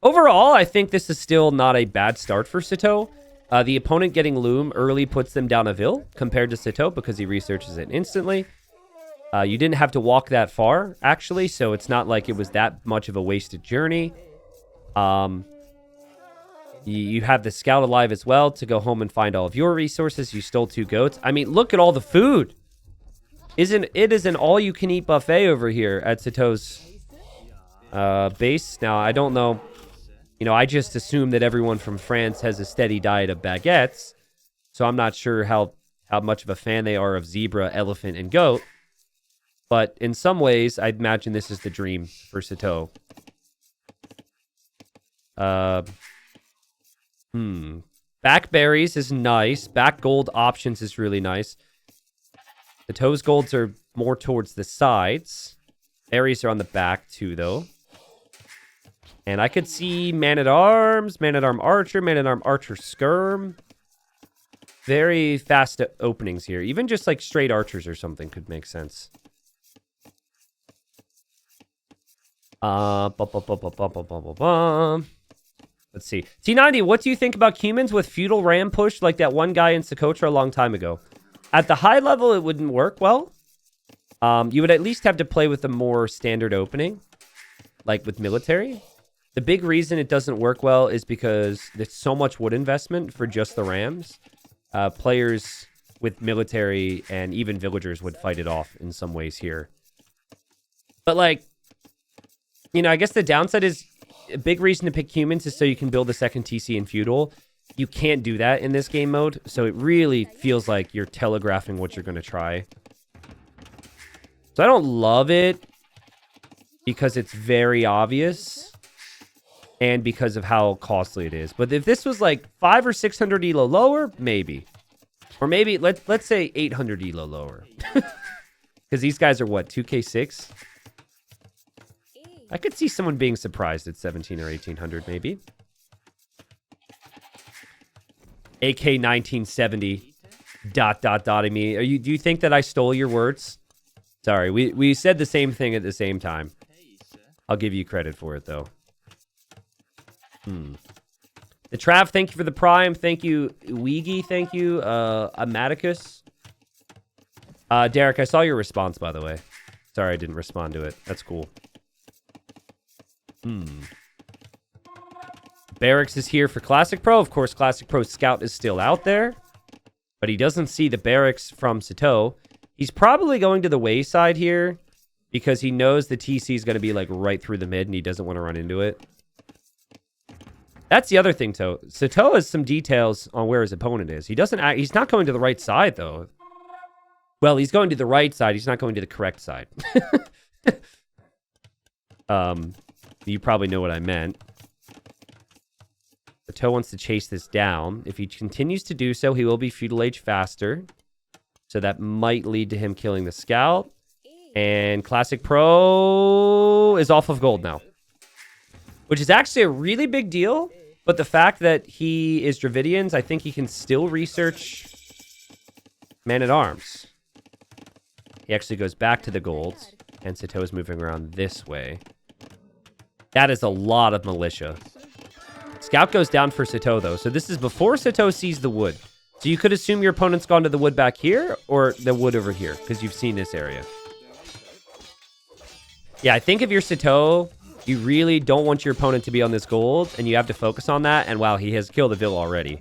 Overall, I think this is still not a bad start for Sitaux. The opponent getting Loom early puts them down a hill compared to Sitaux because he researches it instantly. You didn't have to walk that far, actually, so it's not like it was that much of a wasted journey. You have the scout alive as well to go home and find all of your resources. You stole 2 goats. I mean, look at all the food. It is an all-you-can-eat buffet over here at Sitaux's base. Now, I don't know. You know, I just assume that everyone from France has a steady diet of baguettes. So I'm not sure how much of a fan they are of zebra, elephant, and goat. But in some ways, I'd imagine this is the dream for Sitaux. Back berries is nice. Back gold options is really nice. The toes golds are more towards the sides. Berries are on the back too, though. And I could see man-at-arms, man-at-arm archer, man-at-arm archer skirm. Very fast openings here. Even just like straight archers or something could make sense. Let's see. T90, what do you think about humans with feudal ram push like that one guy in Socotra a long time ago? At the high level, it wouldn't work well. You would at least have to play with a more standard opening, like with military. The big reason it doesn't work well is because there's so much wood investment for just the rams. Players with military and even villagers would fight it off in some ways here. But like, you know, I guess the downside is a big reason to pick humans is so you can build a second TC in feudal. You can't do that in this game mode, so it really feels like you're telegraphing what you're going to try. So I don't love it because it's very obvious and because of how costly it is. But if this was like 500 or 600 elo lower, maybe. Or maybe, let's say 800 elo lower. Because these guys are what, 2k6? I could see someone being surprised at 17 or 1800 maybe. AK 1970 ... I mean, do you think that I stole your words? Sorry, we said the same thing at the same time. I'll give you credit for it though. The Trav, thank you for the prime. Thank you, Weegi. Thank you, Amaticus. Derek, I saw your response, by the way. Sorry, I didn't respond to it. That's cool. Barracks is here for Classicpro. Of course, Classicpro's scout is still out there. But he doesn't see the barracks from Sitaux. He's probably going to the wayside here because he knows the TC is going to be like right through the mid and he doesn't want to run into it. That's the other thing, though. Sitaux has some details on where his opponent is. He's not going to the right side, though. Well, he's going to the right side. He's not going to the correct side. You probably know what I meant. Sitaux wants to chase this down. If he continues to do so, he will be feudal age faster. So that might lead to him killing the scout. And Classicpro is off of gold now. Which is actually a really big deal. But the fact that he is Dravidians, I think he can still research man-at-arms. He actually goes back to the gold. And Sitaux is moving around this way. That is a lot of militia. Scout goes down for Sitaux, though. So this is before Sitaux sees the wood. So you could assume your opponent's gone to the wood back here or the wood over here because you've seen this area. Yeah, I think if you're Sitaux, you really don't want your opponent to be on this gold, and you have to focus on that. And wow, he has killed a vill already.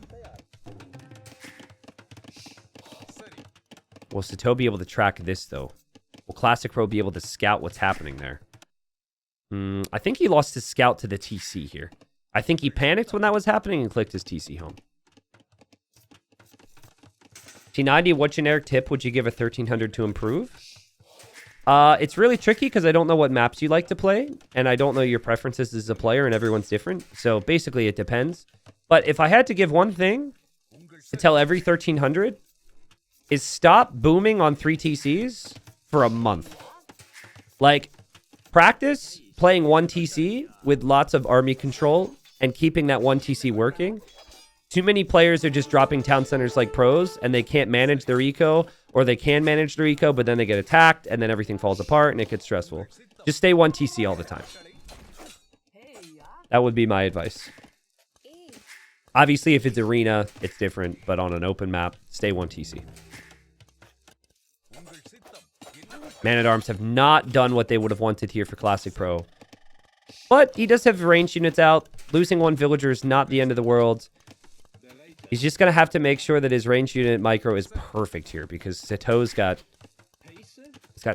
Will Sitaux be able to track this, though? Will Classicpro be able to scout what's happening there? I think he lost his scout to the TC here. I think he panicked when that was happening and clicked his TC home. T90, what generic tip would you give a 1300 to improve? It's really tricky because I don't know what maps you like to play, and I don't know your preferences as a player, and everyone's different. So basically, it depends. But if I had to give one thing to tell every 1300, is stop booming on 3 TCs for a month. Like, practice playing 1 TC with lots of army control and keeping that 1 TC working. Too many players are just dropping town centers like pros, and they can't manage their eco, or they can manage their eco, but then they get attacked, and then everything falls apart, and it gets stressful. Just stay 1 TC all the time. That would be my advice. Obviously, if it's arena, it's different, but on an open map, stay 1 TC. Man-at-Arms have not done what they would have wanted here for Classic Pro. But he does have ranged units out. Losing 1 villager is not the end of the world. He's just going to have to make sure that his ranged unit micro is perfect here, because Sitau's got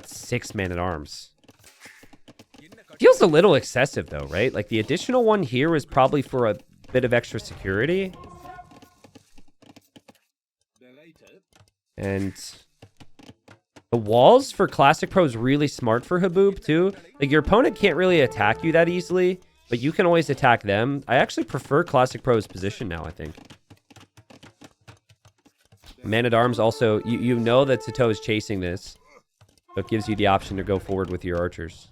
6 Man-at-Arms. Feels a little excessive, though, right? Like, the additional one here is probably for a bit of extra security. And the walls for Classic Pro is really smart for Haboob, too. Like, your opponent can't really attack you that easily, but you can always attack them. I actually prefer Classic Pro's position now, I think. Man-at-Arms also, you know that Sitaux is chasing this, so it gives you the option to go forward with your archers.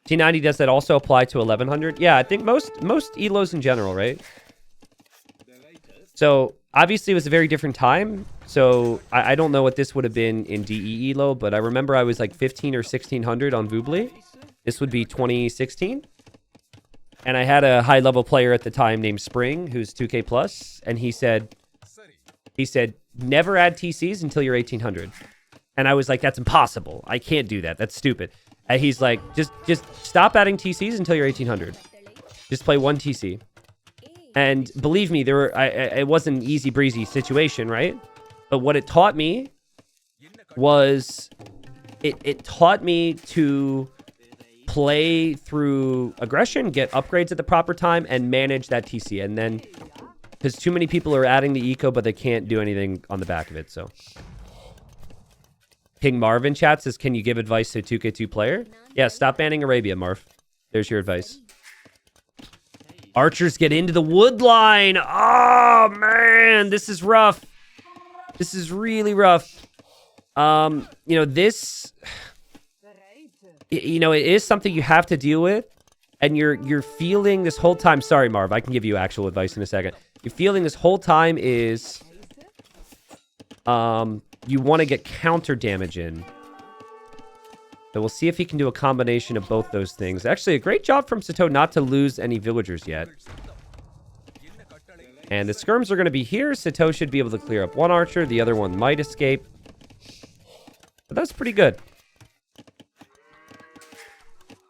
T90, does that also apply to 1100? Yeah, I think most elos in general, right? So, obviously, it was a very different time. So, I don't know what this would have been in DE elo, but I remember I was like 15 or 1600 on Voobly. This would be 2016. And I had a high-level player at the time named Spring, who's 2K plus, and he said, never add TCs until you're 1800. And I was like, that's impossible. I can't do that. That's stupid. And he's like, just stop adding TCs until you're 1800. Just play 1 TC. And believe me, it wasn't an easy breezy situation, right? But what it taught me was it taught me to play through aggression, get upgrades at the proper time, and manage that TC. And then, because too many people are adding the eco, but they can't do anything on the back of it, so. King Marvin chat says, can you give advice to a 2K2 player? Yeah, stop banning Arabia, Marv. There's your advice. Archers get into the wood line. Oh, man, this is rough. This is really rough. You know, this... You know, it is something you have to deal with. And you're feeling this whole time... Sorry, Marv, I can give you actual advice in a second. You're feeling this whole time is... you want to get counter damage in. So we'll see if he can do a combination of both those things. Actually, a great job from Sitaux not to lose any villagers yet. And the skirms are going to be here. Sitaux should be able to clear up 1 archer. The other one might escape. But that's pretty good.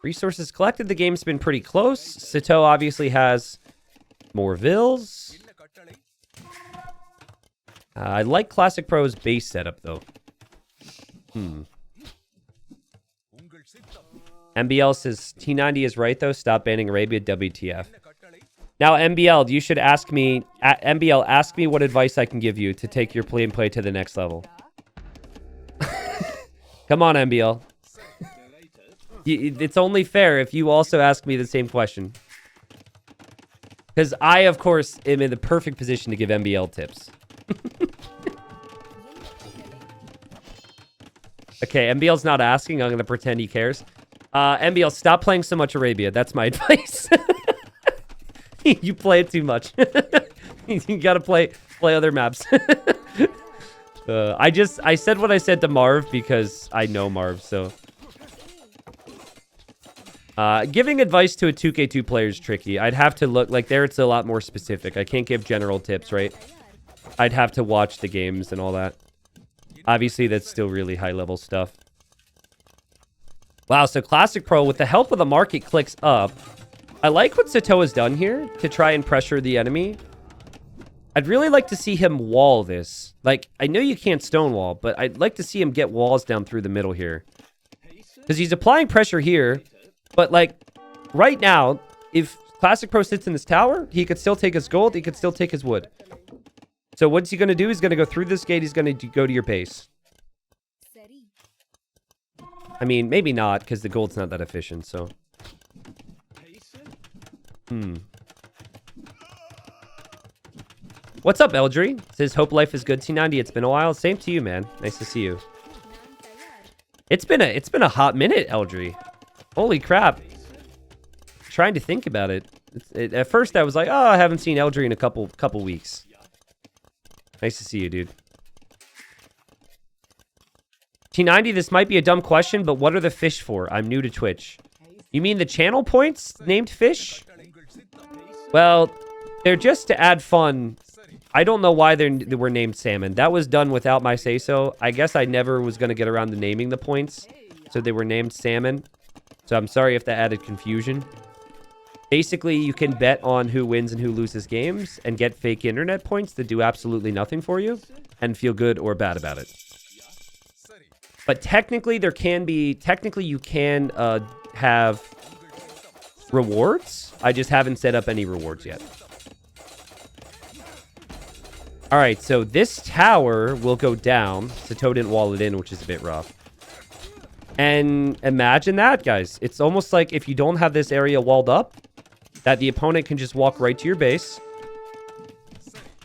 Resources collected. The game's been pretty close. Sitaux obviously has more vills. I like Classic Pro's base setup, though. MBL says, T90 is right, though. Stop banning Arabia, WTF. Now, MBL, you should ask me... MBL, ask me what advice I can give you to take your play and play to the next level. Come on, MBL. It's only fair if you also ask me the same question. Because I, of course, am in the perfect position to give MBL tips. Okay, MBL's not asking. I'm going to pretend he cares. MBL, stop playing so much Arabia. That's my advice. You play it too much. You got to play other maps. I said what I said to Marv because I know Marv, so... giving advice to a 2K2 player is tricky. I'd have to look... Like, there it's a lot more specific. I can't give general tips, right? I'd have to watch the games and all that. Obviously, that's still really high-level stuff. Wow, so Classic Pro, with the help of the market, clicks up. I like what Sitaux has done here to try and pressure the enemy. I'd really like to see him wall this. Like, I know you can't stonewall, but I'd like to see him get walls down through the middle here. Because he's applying pressure here. But, like, right now, if Classic Pro sits in this tower, he could still take his gold. He could still take his wood. So what's he going to do? He's going to go through this gate. He's going to go to your base. I mean, maybe not, because the gold's not that efficient, so. What's up, Eldry? Says, hope life is good, T90. It's been a while. Same to you, man. Nice to see you. It's been a hot minute, Eldry. Holy crap. Trying to think about it. At first, I was like, oh, I haven't seen Eldry in a couple weeks. Nice to see you, dude. T90, this might be a dumb question, but what are the fish for? I'm new to Twitch. You mean the channel points named fish? Well, they're just to add fun. I don't know why they were named salmon. That was done without my say-so. I guess I never was going to get around to naming the points, so they were named salmon. So I'm sorry if that added confusion. Basically, you can bet on who wins and who loses games and get fake internet points that do absolutely nothing for you and feel good or bad about it. But technically, you can have rewards. I just haven't set up any rewards yet. All right, so this tower will go down. Sitaux didn't wall it in, which is a bit rough. And imagine that, guys. It's almost like if you don't have this area walled up, that the opponent can just walk right to your base.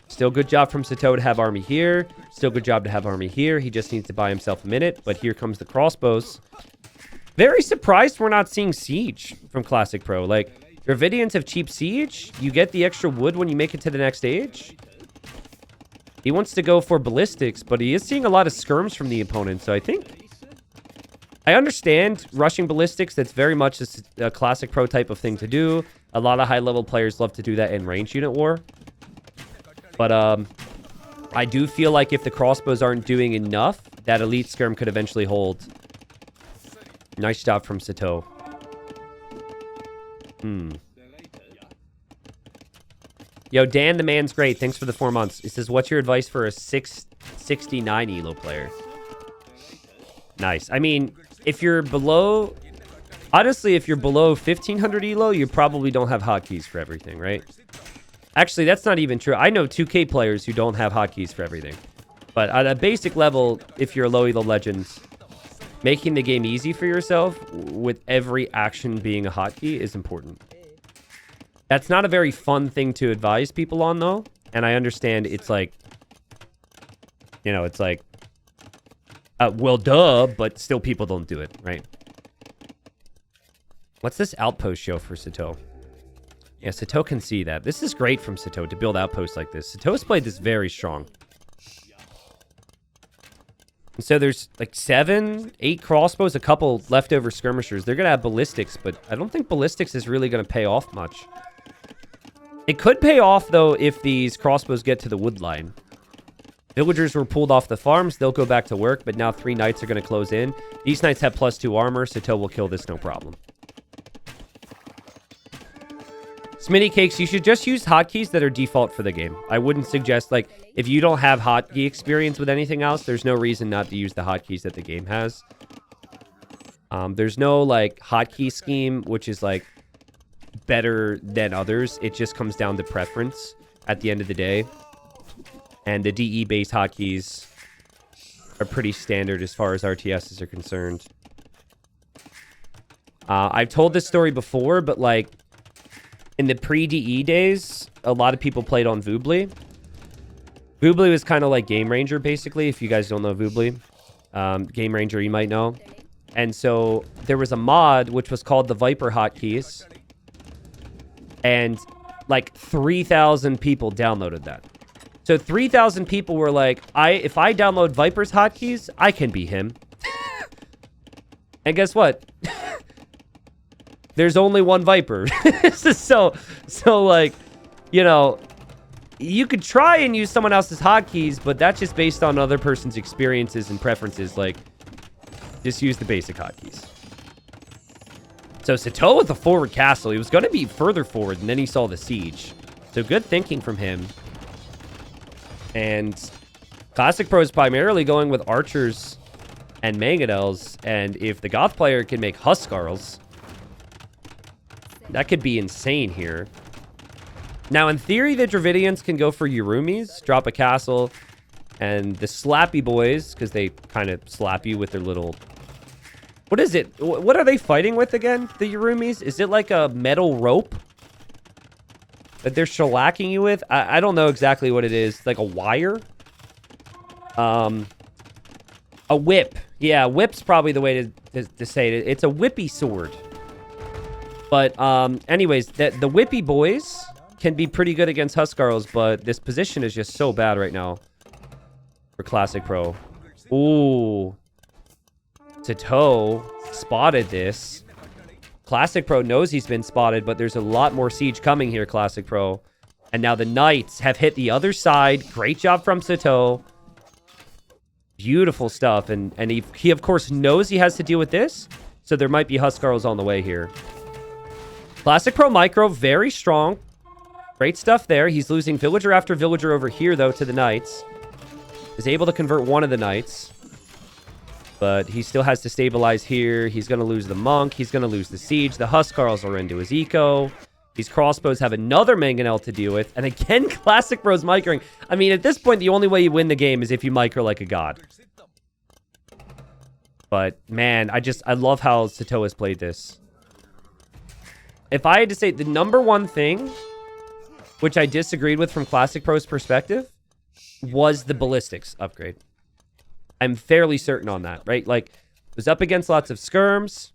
Still good job from Sitaux to have army here. Still good job to have army here. He just needs to buy himself a minute. But here comes the crossbows. Very surprised we're not seeing siege from Classicpro. Like, Dravidians have cheap siege. You get the extra wood when you make it to the next stage. He wants to go for ballistics, but he is seeing a lot of skirms from the opponent. So I think... I understand rushing ballistics. That's very much a Classicpro type of thing to do. A lot of high-level players love to do that in range unit war. But I do feel like if the crossbows aren't doing enough, that elite skirm could eventually hold. Nice job from Sitaux. Yo, Dan, the man's great. Thanks for the 4 months. He says, what's your advice for a 669 elo player? Nice. I mean, if you're below... Honestly, if you're below 1500 elo, you probably don't have hotkeys for everything, right? Actually, that's not even true. I know 2K players who don't have hotkeys for everything. But at a basic level, if you're a low elo legend, making the game easy for yourself with every action being a hotkey is important. That's not a very fun thing to advise people on, though. And I understand it's like... You know, it's like... well, duh, but still people don't do it, right? What's this outpost show for Sitaux? Yeah, Sitaux can see that. This is great from Sitaux to build outposts like this. Sitau's played this very strong. And so there's like 7, 8 crossbows, a couple leftover skirmishers. They're going to have ballistics, but I don't think ballistics is really going to pay off much. It could pay off, though, if these crossbows get to the wood line. Villagers were pulled off the farms. They'll go back to work, but now 3 knights are going to close in. These knights have +2 armor. Sitaux will kill this, no problem. Smitty Cakes, you should just use hotkeys that are default for the game. I wouldn't suggest, like, if you don't have hotkey experience with anything else, there's no reason not to use the hotkeys that the game has. There's no, like, hotkey scheme, which is, like, better than others. It just comes down to preference at the end of the day. And the DE-based hotkeys are pretty standard as far as RTSs are concerned. I've told this story before, but, like, in the pre-DE days, a lot of people played on Voobly. Voobly was kind of like Game Ranger, basically, if you guys don't know Voobly. Game Ranger, you might know. And so there was a mod which was called the Viper hotkeys. And like 3,000 people downloaded that. So 3,000 people were like, if I download Viper's hotkeys, I can be him. And guess what? There's only one Viper. so like, you know, you could try and use someone else's hotkeys, but that's just based on other person's experiences and preferences. Like, just use the basic hotkeys. So Sitaux with the forward castle. He was going to be further forward, and then he saw the siege. So good thinking from him. And Classicpro is primarily going with archers and mangonels. And if the Goth player can make Huskarls, that could be insane here. Now, in theory, the Dravidians can go for Yurumis, drop a castle, and the Slappy boys, because they kind of slap you with their little... What What is it? What are they fighting with again, the Yurumis? Is it like a metal rope that they're shellacking you with? I don't know exactly what it is. Like a wire? A whip. Yeah, whip's probably the way to say it. It's a whippy sword. But anyways, the whippy boys can be pretty good against Huskarls, but this position is just so bad right now for Classicpro. Ooh. Sitaux spotted this. Classicpro knows he's been spotted, but there's a lot more siege coming here, Classicpro. And now the Knights have hit the other side. Great job from Sitaux. Beautiful stuff. And he of course, knows he has to deal with this. So there might be Huskarls on the way here. Classicpro Micro, very strong. Great stuff there. He's losing villager after villager over here, though, to the Knights. Is able to convert one of the Knights. But he still has to stabilize here. He's going to lose the Monk. He's going to lose the Siege. The Huskarls are into his eco. These crossbows have another mangonel to deal with. And again, Classicpro's microing. I mean, at this point, the only way you win the game is if you micro like a god. But, man, I love how Sitaux has played this. If I had to say the number one thing, which I disagreed with from Classicpro's perspective, was the ballistics upgrade. I'm fairly certain on that, right? Like, it was up against lots of skirms.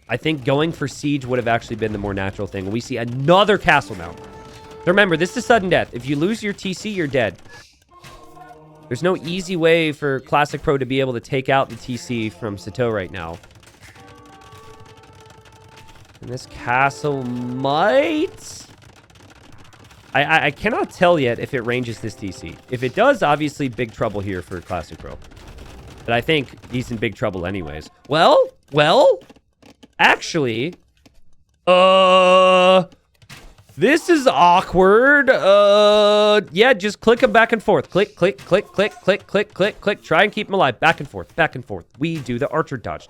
I think going for siege would have actually been the more natural thing. We see another castle now. Remember, this is sudden death. If you lose your TC, you're dead. There's no easy way for Classicpro to be able to take out the TC from Sitaux right now. And this castle might... I cannot tell yet if it ranges this TC. If it does, obviously big trouble here for Classicpro. But I think he's in big trouble anyways. Well, actually, this is awkward. Yeah, just click him back and forth. Click, click, click, click, click, click, click, click. Try and keep him alive. Back and forth, back and forth. We do the archer dodge.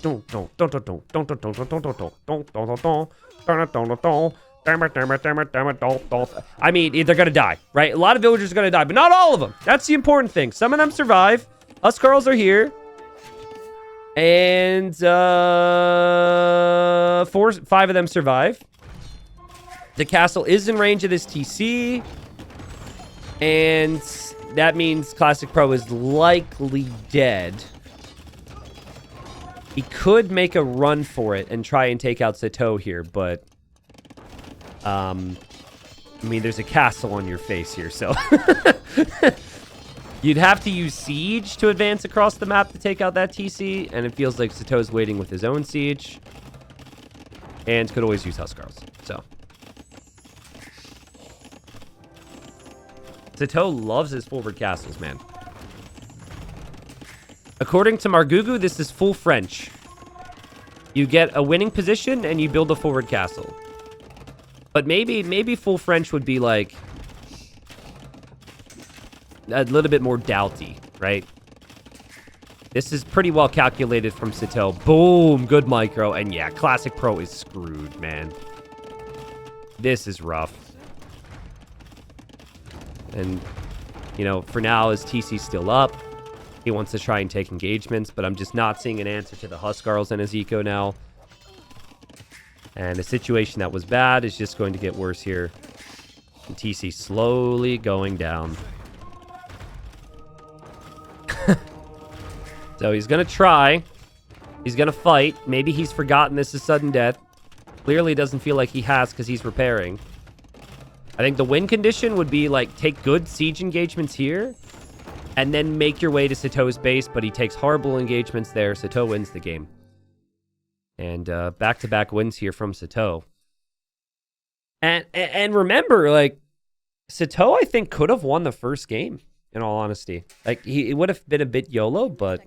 I mean, they're gonna die, right? A lot of villagers are gonna die, but not all of them. That's the important thing. Some of them survive. Huskarls are here. And 5 of them survive. The castle is in range of this TC. And that means Classicpro is likely dead. He could make a run for it and try and take out Sitaux here, but... I mean, there's a castle on your face here, so... You'd have to use siege to advance across the map to take out that TC, and it feels like Sitau's waiting with his own siege. And could always use Huskarls, so... Sitaux loves his forward castles, man. According to Margugu, this is full French. You get a winning position, and you build a forward castle. But maybe full French would be like a little bit more doubty, right? This is pretty well calculated from Sitaux. Boom, good micro. And yeah, Classicpro is screwed, man. This is rough. And, you know, for now, his TC's still up. He wants to try and take engagements, but I'm just not seeing an answer to the Huskarls and his eco now. And the situation that was bad is just going to get worse here. And TC slowly going down. So he's going to try. He's going to fight. Maybe he's forgotten this is sudden death. Clearly doesn't feel like he has because he's repairing. I think the win condition would be like take good siege engagements here and then make your way to Sitau's base, but he takes horrible engagements there. Sitaux wins the game. And back-to-back wins here from Sitaux. And remember, like, Sitaux, I think, could have won the first game, in all honesty. Like, it would have been a bit YOLO, but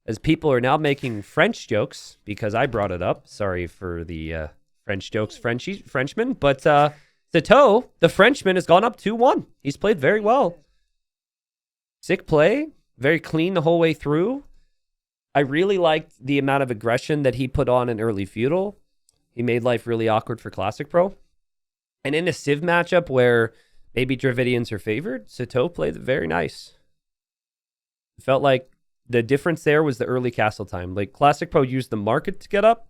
as people are now making French jokes, because I brought it up, sorry for the French jokes, Frenchman, but Sitaux, the Frenchman, has gone up 2-1. He's played very well. Sick play, very clean the whole way through. I really liked the amount of aggression that he put on in early feudal. He made life really awkward for Classicpro. And in a Civ matchup where maybe Dravidians are favored, Sitaux played very nice. It felt like the difference there was the early castle time. Like, Classic Pro used the market to get up.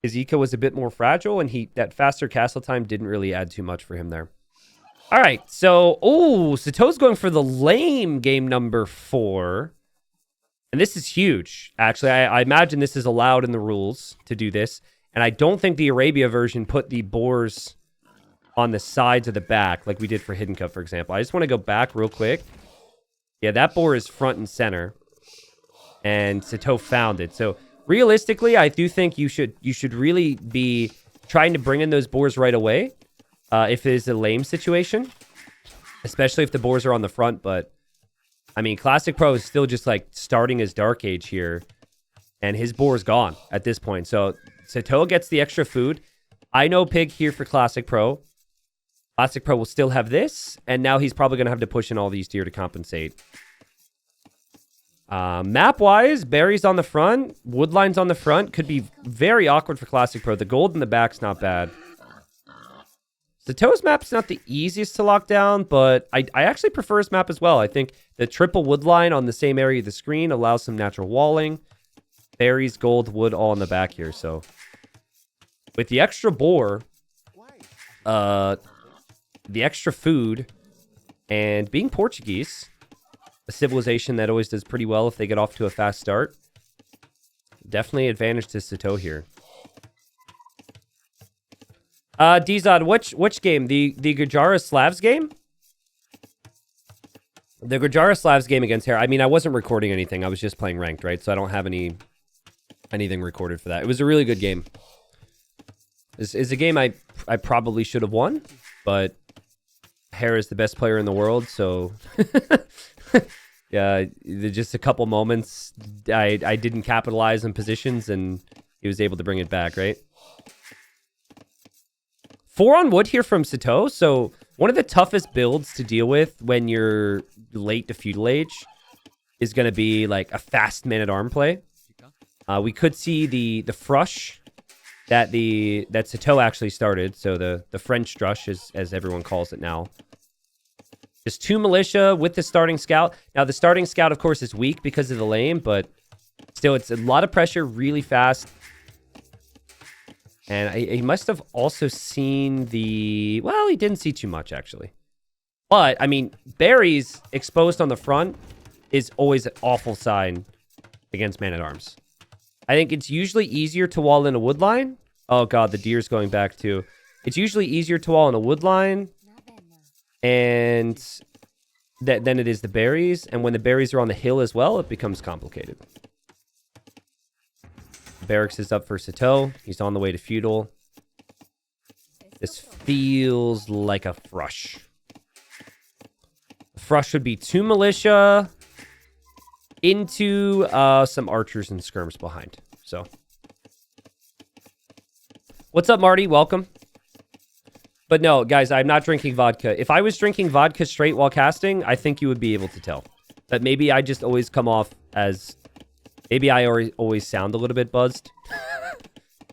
His eco was a bit more fragile, and that faster castle time didn't really add too much for him there. All right, so, Sitaux's going for the lame game number 4. And this is huge, actually. I imagine this is allowed in the rules to do this. And I don't think the Arabia version put the boars on the sides of the back like we did for Hidden Cup, for example. I just want to go back real quick. Yeah, that boar is front and center. And Sitaux found it. So, realistically, I do think you should really be trying to bring in those boars right away. If it is a lame situation, especially if the boars are on the front. But, I mean, Classic Pro is still just, like, starting his Dark Age here. And his boar's gone at this point. So, Sitaux gets the extra food. I know Pig here for Classic Pro. Classic Pro will still have this. And now he's probably going to have to push in all these deer to compensate. Map-wise, berries on the front. Woodlines on the front. Could be very awkward for Classic Pro. The gold in the back's not bad. Sitaux's map's not the easiest to lock down, but I actually prefer his map as well. I think the triple wood line on the same area of the screen allows some natural walling. Berries, gold, wood, all in the back here. So with the extra boar, the extra food, and being Portuguese, a civilization that always does pretty well if they get off to a fast start, definitely advantage to Sitaux here. Dzod, which game? The Gurjara Slavs game? The Gurjara Slavs game against Hera. I mean, I wasn't recording anything. I was just playing ranked, right? So I don't have anything recorded for that. It was a really good game. It's a game I probably should have won, but Hera is the best player in the world, so yeah, just a couple moments I didn't capitalize on positions, and he was able to bring it back, right? 4 on wood here from Sitaux. So one of the toughest builds to deal with when you're late to feudal age is going to be like a fast man-at-arm play. We could see the frush that Sitaux actually started. So the French drush, as everyone calls it now. Just 2 militia with the starting scout. Now the starting scout, of course, is weak because of the lame, but still, it's a lot of pressure, really fast. And he must have also seen well, he didn't see too much, actually. But, I mean, berries exposed on the front is always an awful sign against man-at-arms. I think it's usually easier to wall in a wood line. Oh, God, the deer's going back, too. It's usually easier to wall in a wood line and than it is the berries. And when the berries are on the hill as well, it becomes complicated. Barracks is up for Sitaux. He's on the way to feudal. This feels like a frush. Frush would be 2 militia into some archers and skirms behind. So, what's up, Marty? Welcome. But no, guys, I'm not drinking vodka. If I was drinking vodka straight while casting, I think you would be able to tell. But maybe I just always come off as... Maybe I always sound a little bit buzzed.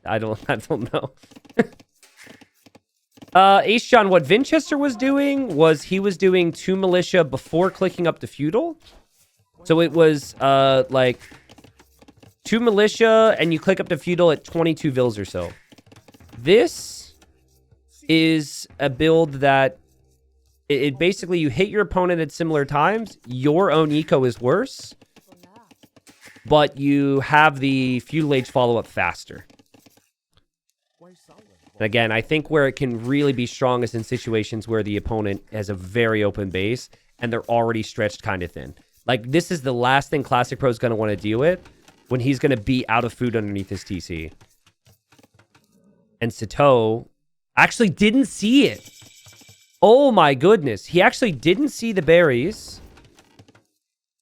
I don't know. Ace John, what Vinchester was doing was he was doing 2 militia before clicking up to feudal. So it was like 2 militia and you click up to feudal at 22 vils or so. This is a build that it basically you hit your opponent at similar times. Your own eco is worse. But you have the feudal age follow-up faster. And again, I think where it can really be strong is in situations where the opponent has a very open base and they're already stretched kind of thin. Like, this is the last thing Classic Pro is going to want to deal with when he's going to be out of food underneath his TC. And Sitaux actually didn't see it. Oh my goodness. He actually didn't see the berries.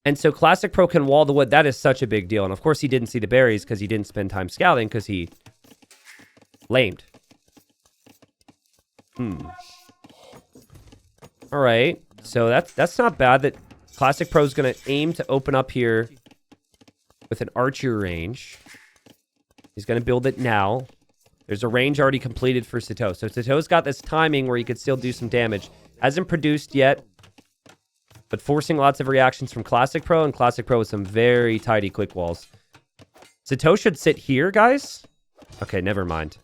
And so Classic Pro can wall the wood. That is such a big deal. And of course he didn't see the berries because he didn't spend time scouting because he lamed. All right. So that's not bad that Classic Pro is going to aim to open up here with an archer range. He's going to build it now. There's a range already completed for Sitaux. So Sitaux's got this timing where he could still do some damage. Hasn't produced yet. but forcing lots of reactions from Classic Pro, and Classic Pro with some very tidy quick walls. Sitaux should sit here, guys. Okay, never mind.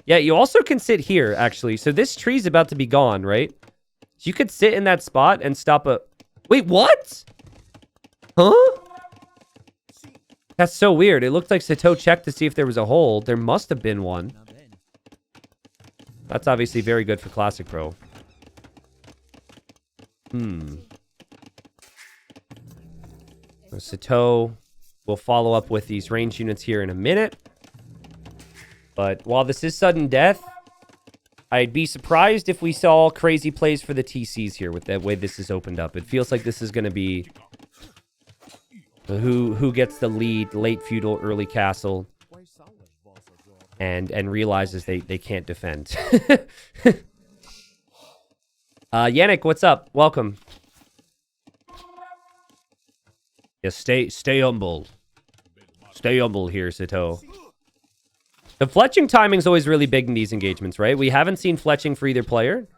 Yeah, you also can sit here, actually. So this tree's about to be gone, right? So you could sit in that spot and stop a... Wait, what? Huh? That's so weird. It looked like Sitaux checked to see if there was a hole. There must have been one. That's obviously very good for Classic Pro. Sitaux will follow up with these range units here in a minute. But while this is sudden death, I'd be surprised if we saw crazy plays for the TCs here with the way this is opened up. It feels like this is going to be who gets the lead, late feudal, early castle, and realizes they can't defend. Yannick, what's up? Welcome. Yeah, stay humble. Stay humble here, Sitaux. The fletching timing is always really big in these engagements, right? We haven't seen fletching for either player.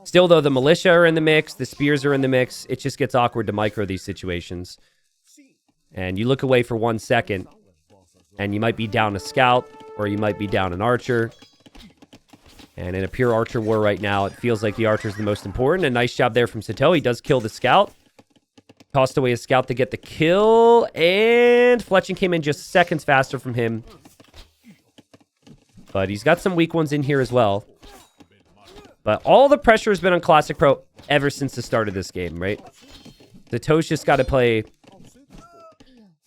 Still, though, the militia are in the mix. The spears are in the mix. It just gets awkward to micro these situations. And you look away for 1 second, and you might be down a scout, or you might be down an archer. And in a pure archer war right now, it feels like the archer is the most important. A nice job there from Sitaux. He does kill the scout. Tossed away a scout to get the kill. And fletching came in just seconds faster from him. But he's got some weak ones in here as well. But all the pressure has been on Classic Pro ever since the start of this game, right? Sitau's just got to play...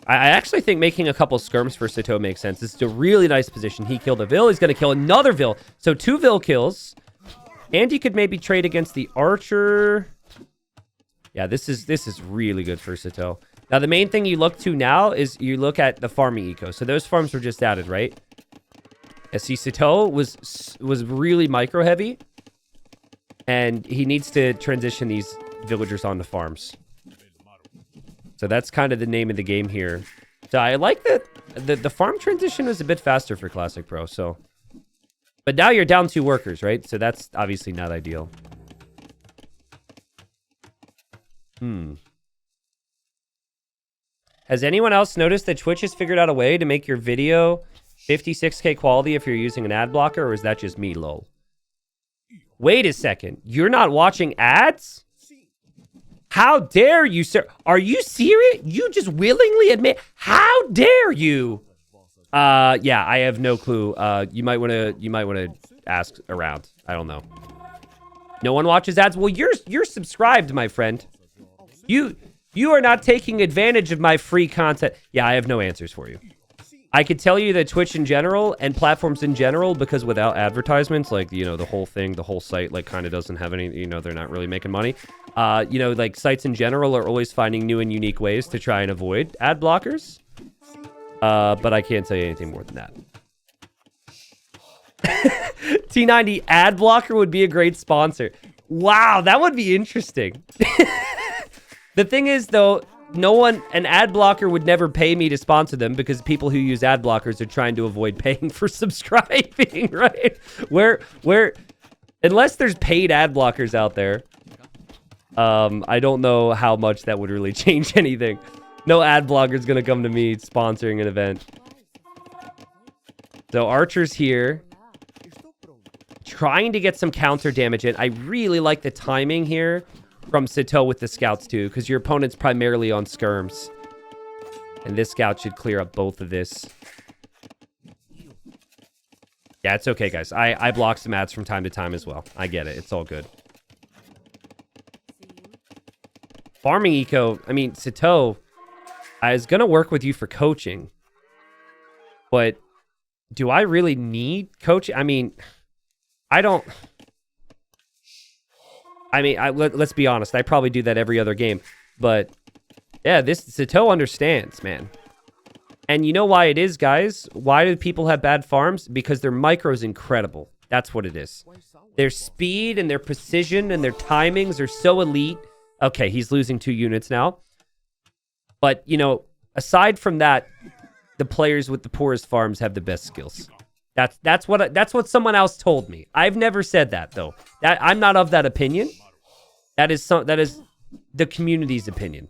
I actually think making a couple skirms for Sitaux makes sense. This is a really nice position. He killed a Vil. He's going to kill another Vil. So 2 Vil kills. And he could maybe trade against the archer. Yeah, this is really good for Sitaux. Now, the main thing you look to now is you look at the farming eco. So those farms were just added, right? See, Sitaux was really micro heavy, and he needs to transition these villagers onto farms. So that's kind of the name of the game here. So I like that the farm transition was a bit faster for Classic Pro. So, but now you're down 2 workers, right? So that's obviously not ideal. Has anyone else noticed that Twitch has figured out a way to make your video 56K quality if you're using an ad blocker, or is that just me, lol? Wait a second. You're not watching ads? How dare you, sir? Are you serious? You just willingly admit... How dare you? Yeah, I have no clue. You might want to ask around. I don't know. No one watches ads? Well, you're subscribed, my friend. You are not taking advantage of my free content. Yeah, I have no answers for you. I could tell you that Twitch in general and platforms in general, because without advertisements, like, you know, the whole thing, the whole site, like, kind of doesn't have any, you know, they're not really making money. You know, like, sites in general are always finding new and unique ways to try and avoid ad blockers. But I can't tell you anything more than that. T90 ad blocker would be a great sponsor. Wow, that would be interesting. The thing is, though, an ad blocker would never pay me to sponsor them because people who use ad blockers are trying to avoid paying for subscribing, right? Unless there's paid ad blockers out there, I don't know how much that would really change anything. No ad blocker's gonna come to me sponsoring an event. So Archer's here, trying to get some counter damage in. I really like the timing here from Sitaux with the scouts too, because your opponent's primarily on skirms. And this scout should clear up both of this. Yeah, it's okay, guys. I block some ads from time to time as well. I get it. It's all good. Farming eco, I mean, Sitaux, I was going to work with you for coaching. But do I really need coaching? I mean, I don't... I mean, let's be honest. I probably do that every other game. But, yeah, this Sitaux understands, man. And you know why it is, guys? Why do people have bad farms? Because their micro is incredible. That's what it is. Their speed and their precision and their timings are so elite. Okay, he's losing 2 units now. But, you know, aside from that, the players with the poorest farms have the best skills. That's what someone else told me. I've never said that though. I'm not of that opinion. That is the community's opinion.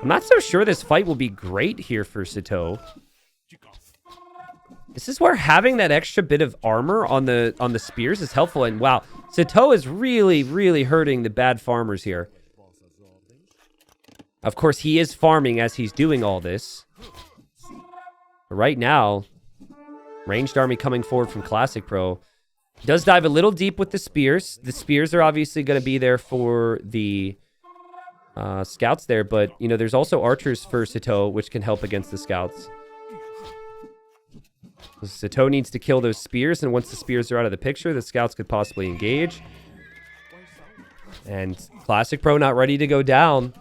I'm not so sure this fight will be great here for Sitaux. This is where having that extra bit of armor on the spears is helpful. And wow, Sitaux is really, really hurting the bad farmers here. Of course, he is farming as he's doing all this. But right now, ranged army coming forward from Classicpro. Does dive a little deep with the spears. The spears are obviously going to be there for the scouts there. But, you know, there's also archers for Sitaux, which can help against the scouts. Sitaux needs to kill those spears, and once the spears are out of the picture, the scouts could possibly engage. And Classicpro not ready to go down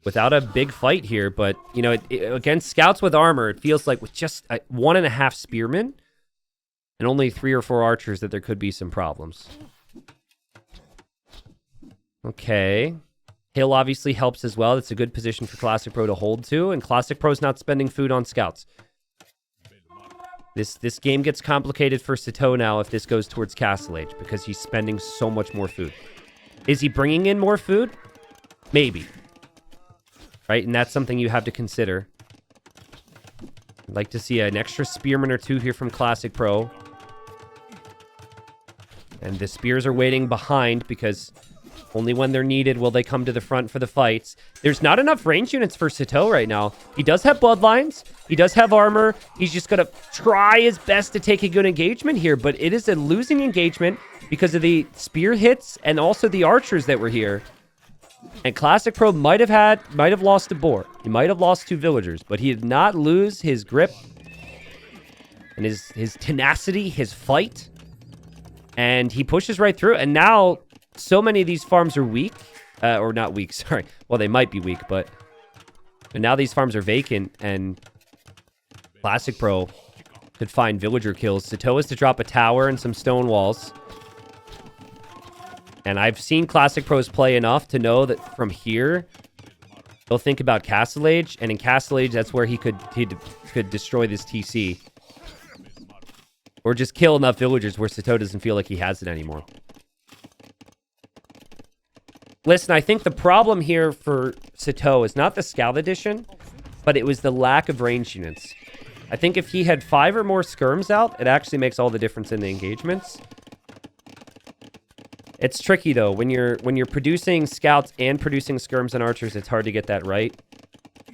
without a big fight here. But, you know, against scouts with armor, it feels like with just 1.5 spearmen and only 3 or 4 archers that there could be some problems. Okay. Hill obviously helps as well. That's a good position for Classicpro to hold to, and Classicpro's not spending food on scouts. This game gets complicated for Sitaux now if this goes towards Castle Age, because he's spending so much more food. Is he bringing in more food? Maybe. Right, and that's something you have to consider. I'd like to see an extra spearman or 2 here from Classicpro. And the spears are waiting behind because only when they're needed will they come to the front for the fights. There's not enough range units for Sitaux right now. He does have bloodlines. He does have armor. He's just going to try his best to take a good engagement here, but it is a losing engagement because of the spear hits and also the archers that were here. And Classicpro might have lost a boar. He might have lost 2 villagers, but he did not lose his grip and his tenacity, his fight. And he pushes right through, and now so many of these farms are weak. Or not weak, sorry. Well, they might be weak, but now these farms are vacant, and Classicpro could find villager kills. Sitaux is to drop a tower and some stone walls. And I've seen Classicpros play enough to know that from here, he'll think about Castle Age, and in Castle Age, that's where he could destroy this TC. Or just kill enough villagers where Sitaux doesn't feel like he has it anymore. Listen, I think the problem here for Sitaux is not the Scout Edition, but it was the lack of range units. I think if he had 5 or more skirms out, it actually makes all the difference in the engagements. It's tricky, though. When you're producing scouts and producing skirms and archers, it's hard to get that right.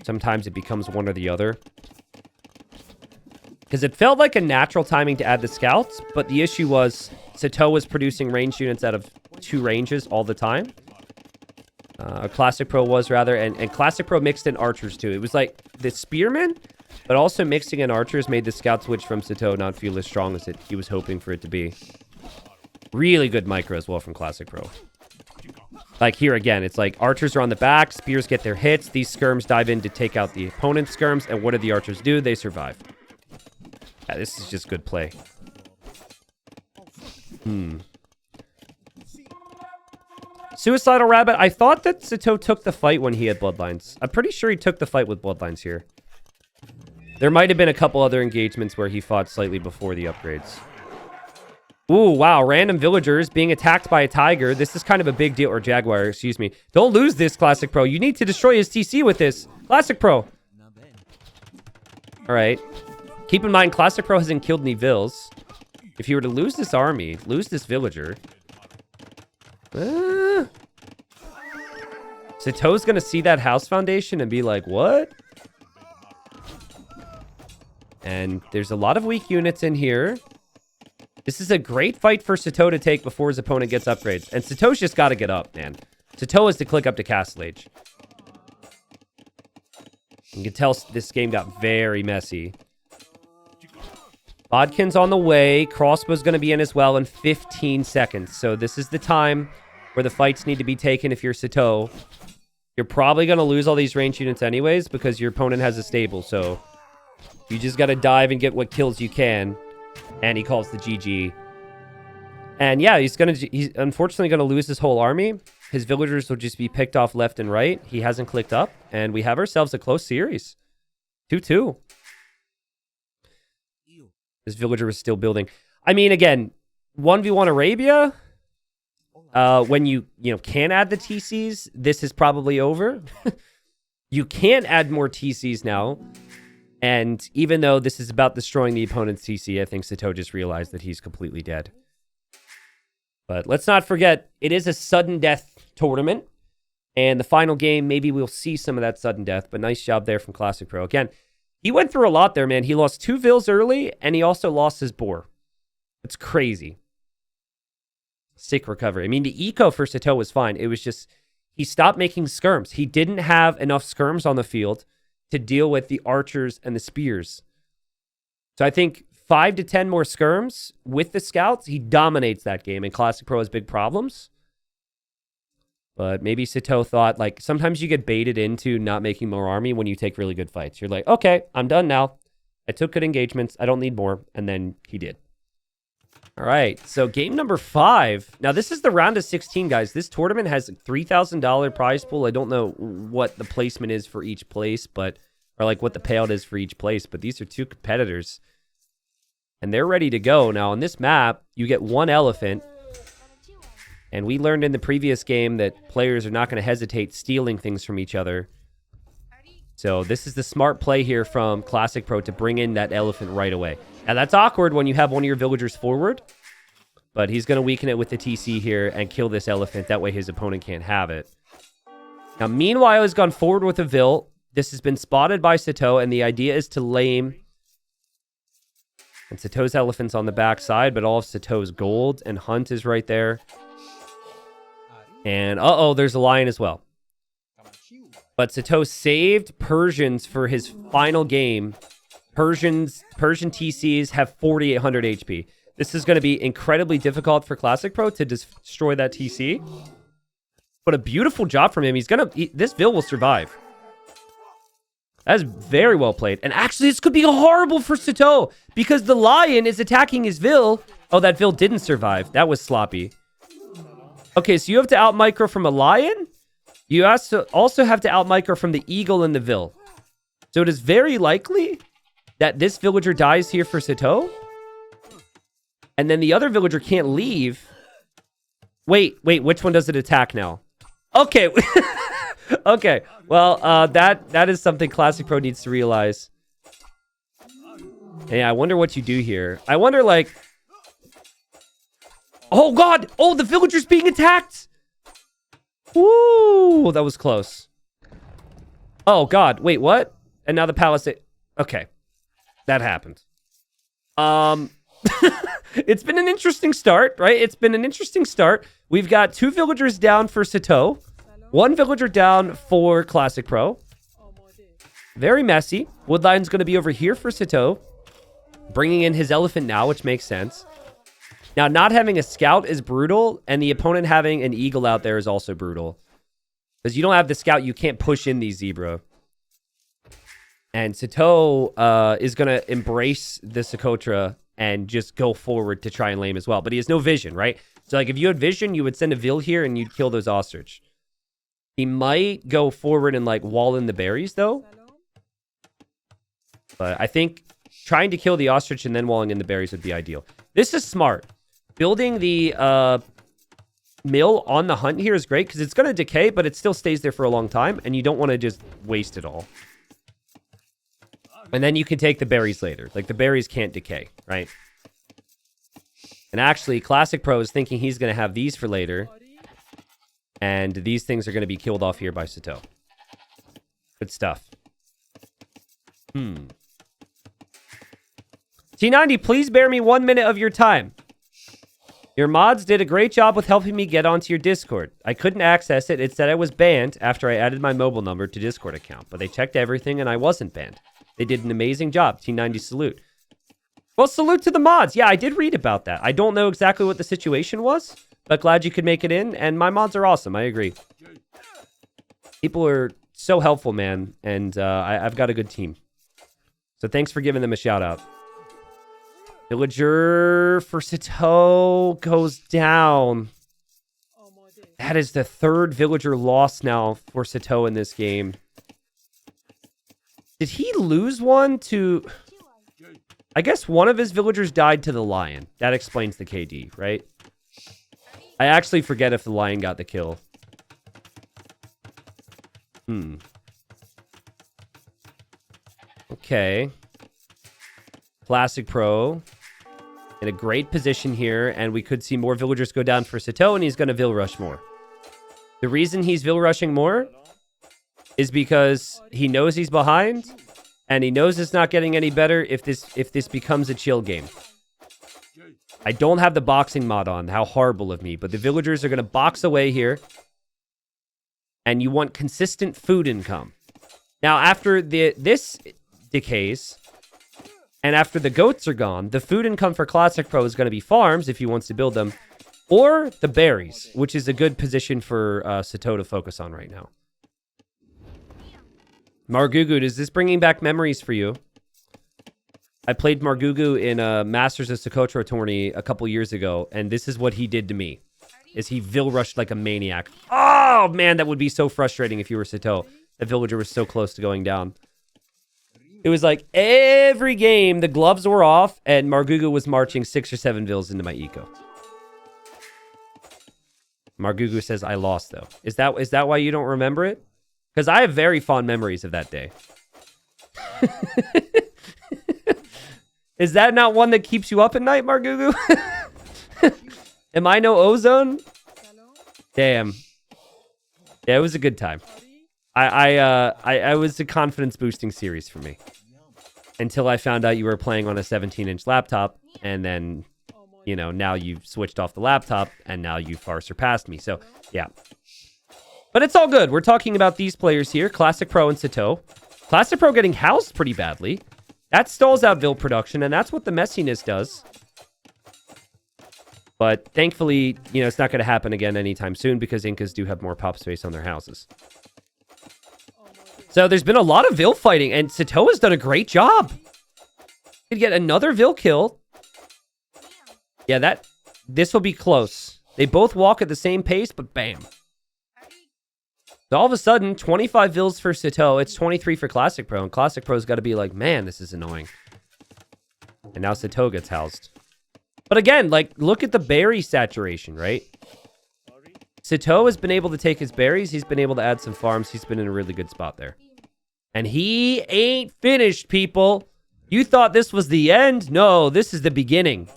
Sometimes it becomes one or the other. Because it felt like a natural timing to add the scouts, but the issue was Sitaux was producing ranged units out of 2 ranges all the time. Classicpro was, rather, and Classicpro mixed in archers, too. It was like the spearmen, but also mixing in archers made the scout switch from Sitaux not feel as strong as he was hoping for it to be. Really good micro as well from Classicpro. Like here again, it's like archers are on the back, spears get their hits, these skirms dive in to take out the opponent's skirms, and what do the archers do? They survive. Yeah, this is just good play. Suicidal Rabbit. I thought that Sitaux took the fight when he had bloodlines. I'm pretty sure he took the fight with bloodlines here. There might have been a couple other engagements where he fought slightly before the upgrades. Ooh, wow. Random villagers being attacked by a tiger. This is kind of a big deal. Or jaguar, excuse me. Don't lose this, Classicpro. You need to destroy his TC with this. Classicpro. All right. Keep in mind, Classicpro hasn't killed any vills. If you were to lose this army, lose this villager... Sitaux's gonna see that house foundation and be like, what? And there's a lot of weak units in here. This is a great fight for Sitaux to take before his opponent gets upgrades. And Sitaux's just got to get up, man. Sitaux is to click up to Castle Age. You can tell this game got very messy. Bodkin's on the way. Crossbow's going to be in as well in 15 seconds. So this is the time where the fights need to be taken if you're Sitaux. You're probably going to lose all these range units anyways because your opponent has a stable. So you just got to dive and get what kills you can. And he calls the GG. And yeah, he's unfortunately going to lose his whole army. His villagers will just be picked off left and right. He hasn't clicked up. And we have ourselves a close series. 2-2. This villager was still building. I mean, again, 1v1 Arabia, when you can add the TCs, this is probably over. You can't add more TCs now. And even though this is about destroying the opponent's TC, I think Sitaux just realized that he's completely dead. But let's not forget, it is a sudden death tournament. And the final game, maybe we'll see some of that sudden death. But nice job there from Classicpro. Again, he went through a lot there, man. He lost 2 vills early, and he also lost his boar. It's crazy. Sick recovery. I mean, the eco for Sitaux was fine. It was just, he stopped making skirms. He didn't have enough skirms on the field to deal with the archers and the spears. So I think 5 to 10 more skirms with the scouts, he dominates that game, and Classicpro has big problems. But maybe Sitaux thought, like, sometimes you get baited into not making more army when you take really good fights. You're like, okay, I'm done now. I took good engagements. I don't need more. And then he did. All right, so game number 5. Now, this is the round of 16, guys. This tournament has a $3,000 prize pool. I don't know what the placement is for each place, or like what the payout is for each place. But these are 2 competitors. And they're ready to go. Now, on this map, you get 1 elephant. And we learned in the previous game that players are not going to hesitate stealing things from each other. So this is the smart play here from Classicpro to bring in that elephant right away. Now that's awkward when you have one of your villagers forward. But he's going to weaken it with the TC here and kill this elephant. That way his opponent can't have it. Now meanwhile, he's gone forward with a vill. This has been spotted by Sitaux, and the idea is to lame. And Sitaux's elephant's on the backside, but all of Sitaux's gold and hunt is right there. And, there's a lion as well. But Sitaux saved Persians for his final game. Persian TCs have 4,800 HP. This is going to be incredibly difficult for Classicpro to destroy that TC. But a beautiful job from him. This vill will survive. That is very well played. And actually, this could be horrible for Sitaux because the lion is attacking his vill. Oh, that vill didn't survive. That was sloppy. Okay, so you have to out-micro from a lion. You also have to out-micro from the eagle and the vill. So it is very likely that this villager dies here for Sitaux. And then the other villager can't leave. Wait, which one does it attack now? Okay. Okay, well, that is something Classicpro needs to realize. Yeah, I wonder what you do here. I wonder, like... Oh, God! Oh, the villager's being attacked! Woo! That was close. Oh, God. Wait, what? And now the palace... Okay. That happened. It's been an interesting start, right? It's been an interesting start. We've got 2 villagers down for Sitaux. 1 villager down for Classicpro. Very messy. Woodline's going to be over here for Sitaux. Bringing in his elephant now, which makes sense. Now, not having a scout is brutal, and the opponent having an eagle out there is also brutal. Because you don't have the scout, you can't push in these zebra. And Sitaux is going to embrace the Socotra and just go forward to try and lame as well. But he has no vision, right? So, like, if you had vision, you would send a vill here and you'd kill those ostrich. He might go forward and, like, wall in the berries, though. But I think trying to kill the ostrich and then walling in the berries would be ideal. This is smart. Building the mill on the hunt here is great because it's going to decay, but it still stays there for a long time, and you don't want to just waste it all. And then you can take the berries later. Like, the berries can't decay, right? And actually, Classicpro is thinking he's going to have these for later. And these things are going to be killed off here by Sitaux. Good stuff. T90, please bear me 1 minute of your time. Your mods did a great job with helping me get onto your Discord. I couldn't access it. It said I was banned after I added my mobile number to Discord account. But they checked everything and I wasn't banned. They did an amazing job. T90 salute. Well, salute to the mods. Yeah, I did read about that. I don't know exactly what the situation was, but glad you could make it in. And my mods are awesome. I agree. People are so helpful, man. And I've got a good team. So thanks for giving them a shout out. Villager for Sitaux goes down. That is the 3rd villager loss now for Sitaux in this game. Did he lose one to... I guess one of his villagers died to the lion. That explains the KD, right? I actually forget if the lion got the kill. Okay. Classicpro in a great position here, and we could see more villagers go down for Sitaux, and he's going to Vill Rush more. The reason he's Vill Rushing more is because he knows he's behind, and he knows it's not getting any better if this becomes a chill game. I don't have the boxing mod on. How horrible of me. But the villagers are going to box away here, and you want consistent food income. Now, after this decays, and after the goats are gone, the food income for Classicpro is going to be farms, if he wants to build them, or the berries, which is a good position for Sitaux to focus on right now. Margugu, is this bringing back memories for you? I played Margugu in a Masters of Socotra tourney a couple years ago, and this is what he did to me, is he Vill Rushed like a maniac. Oh, man, that would be so frustrating if you were Sitaux. The villager was so close to going down. It was like every game, the gloves were off, and Margugu was marching 6 or 7 vills into my eco. Margugu says, I lost, though. Is that why you don't remember it? Because I have very fond memories of that day. Is that not one that keeps you up at night, Margugu? Am I no ozone? Damn. Yeah, it was a good time. I was a confidence boosting series for me. Until I found out you were playing on a 17-inch laptop, and then, you know, now you've switched off the laptop, and now you far surpassed me. So, yeah. But it's all good. We're talking about these players here, Classicpro and Sitaux. Classicpro getting housed pretty badly. That stalls out Vill production, and that's what the messiness does. But thankfully, you know, it's not going to happen again anytime soon because Incas do have more pop space on their houses. So there's been a lot of Vill fighting, and Sitaux has done a great job. Could get another Vill kill. Yeah, this will be close. They both walk at the same pace, but bam. So all of a sudden, 25 vills for Sitaux. It's 23 for Classicpro, and Classicpro's got to be like, man, this is annoying. And now Sitaux gets housed. But again, like, look at the berry saturation, right? Sitaux has been able to take his berries. He's been able to add some farms. He's been in a really good spot there. And he ain't finished, people. You thought this was the end? No, this is the beginning.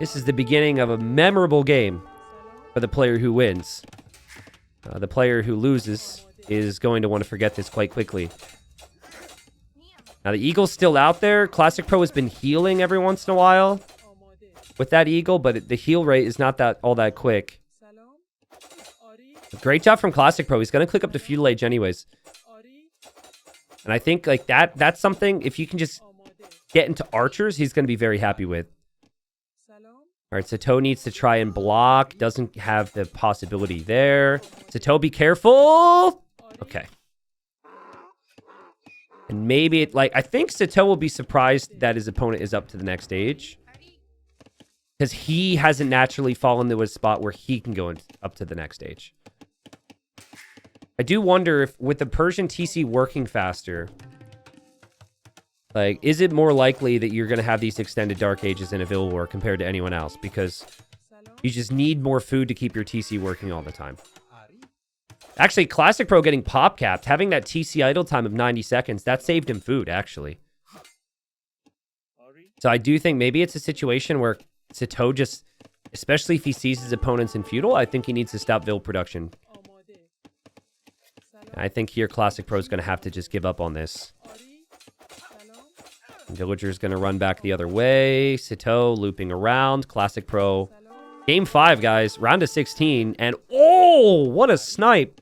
This is the beginning of a memorable game for the player who wins. The player who loses is going to want to forget this quite quickly. Now, the eagle's still out there. Classicpro has been healing every once in a while with that eagle, but the heal rate is not all that quick. Great job from Classicpro. He's going to click up to Feudal Age anyways. And I think like that's something, if you can just get into archers, he's going to be very happy with. All right, Sitaux needs to try and block. Doesn't have the possibility there. Sitaux, be careful. Okay. And maybe, I think Sitaux will be surprised that his opponent is up to the next stage. Because he hasn't naturally fallen to a spot where he can go up to the next stage. I do wonder if, with the Persian TC working faster, like, is it more likely that you're going to have these extended Dark Ages in a Vill War compared to anyone else? Because you just need more food to keep your TC working all the time. Actually, Classicpro getting pop capped, having that TC idle time of 90 seconds, that saved him food, actually. So I do think maybe it's a situation where Sitaux just, especially if he sees his opponents in feudal, I think he needs to stop Vill production. I think here Classicpro is going to have to just give up on this. Villager's going to run back the other way. Sitaux looping around. Classicpro. Game 5, guys. Round of 16. And, oh, what a snipe.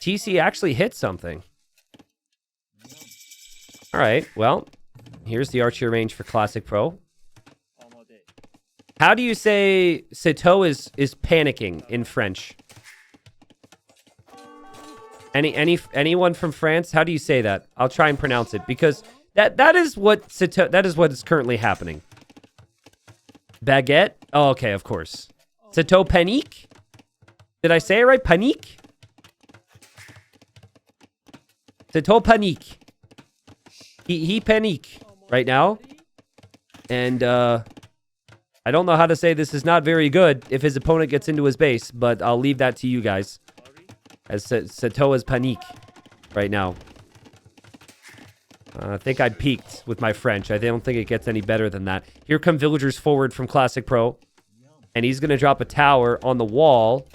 TC actually hit something. All right, well, here's the archery range for Classicpro. How do you say Sitaux is panicking in French? Anyone from France? How do you say that? I'll try and pronounce it because that is what is currently happening. Baguette? Oh, okay, of course. Sitaux panique? Did I say it right? Panique? Sitaux panique. He panique. right now. And I don't know how to say this is not very good if his opponent gets into his base, but I'll leave that to you guys. As Sitaux is panique right now. I think I peaked with my French. I don't think it gets any better than that. Here come villagers forward from Classicpro. And he's going to drop a tower on the wall.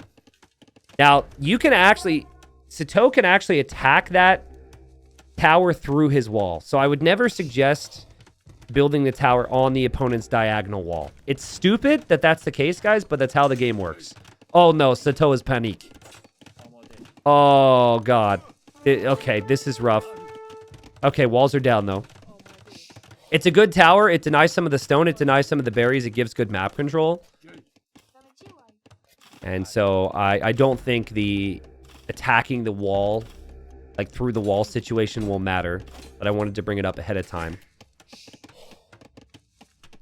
Now, you can actually... Sitaux can actually attack that tower through his wall. So I would never suggest building the tower on the opponent's diagonal wall. It's stupid that that's the case, guys, but that's how the game works. Oh, no. Sitaux is panique. Oh, God. Okay, this is rough. Okay, walls are down, though. It's a good tower. It denies some of the stone. It denies some of the berries. It gives good map control. And so I don't think the attacking the wall, like through the wall situation will matter. But I wanted to bring it up ahead of time.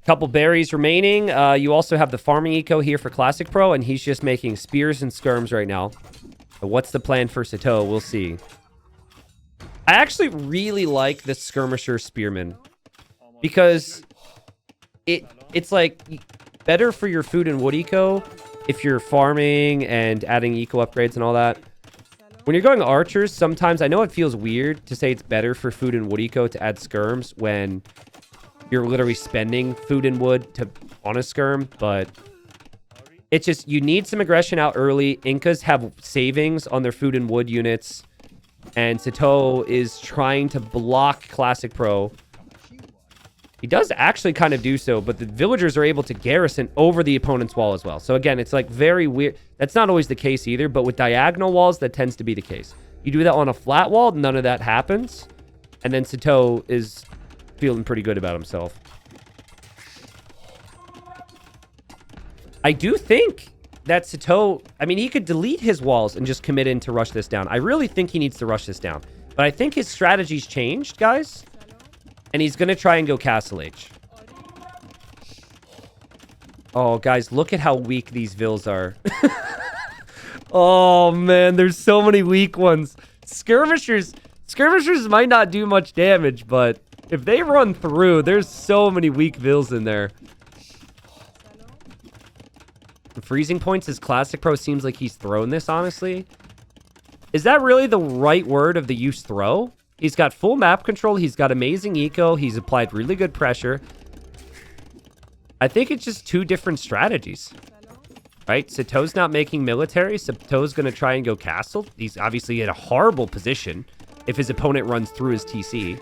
Couple berries remaining. You also have the farming eco here for Classicpro, and he's just making spears and skirms right now. But what's the plan for Sitaux? We'll see. I actually really like the skirmisher spearman because it's like better for your food and wood eco if you're farming and adding eco upgrades and all that. When you're going archers, sometimes I know it feels weird to say it's better for food and wood eco to add skirms when you're literally spending food and wood on a skirm, but it's just you need some aggression out early. Incas have savings on their food and wood units. And Sitaux is trying to block Classicpro. He does actually kind of do so, but the villagers are able to garrison over the opponent's wall as well. So again, it's like very weird. That's not always the case either, but with diagonal walls, that tends to be the case. You do that on a flat wall, none of that happens. And then Sitaux is feeling pretty good about himself. I do think that Sitaux, I mean, he could delete his walls and just commit in to rush this down. I really think he needs to rush this down. But I think his strategy's changed, guys. And he's going to try and go Castle Age. Oh, guys, look at how weak these vills are. Oh, man, there's so many weak ones. Skirmishers might not do much damage, but if they run through, there's so many weak vills in there. Freezing points is Classicpro. Seems like he's thrown this, honestly. Is that really the right word of the use throw? He's got full map control. He's got amazing eco. He's applied really good pressure. I think it's just two different strategies. Right? Sitaux's not making military. Sitaux's going to try and go castle. He's obviously in a horrible position if his opponent runs through his TC.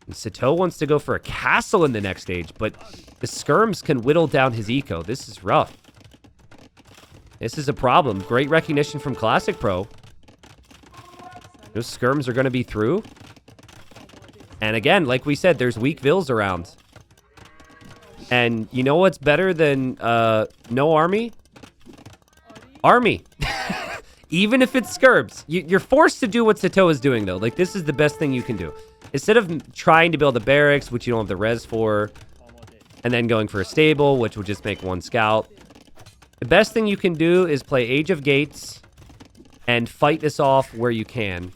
And Sitaux wants to go for a castle in the next stage, but the skirms can whittle down his eco. This is rough. This is a problem. Great recognition from Classicpro. Those skirms are going to be through. And again, like we said, there's weak vills around. And you know what's better than no army? Army. Even if it's skirms. You're forced to do what Sitaux is doing, though. Like, this is the best thing you can do. Instead of trying to build a barracks, which you don't have the res for, and then going for a stable, which will just make one scout, the best thing you can do is play Age of Gates and fight this off where you can.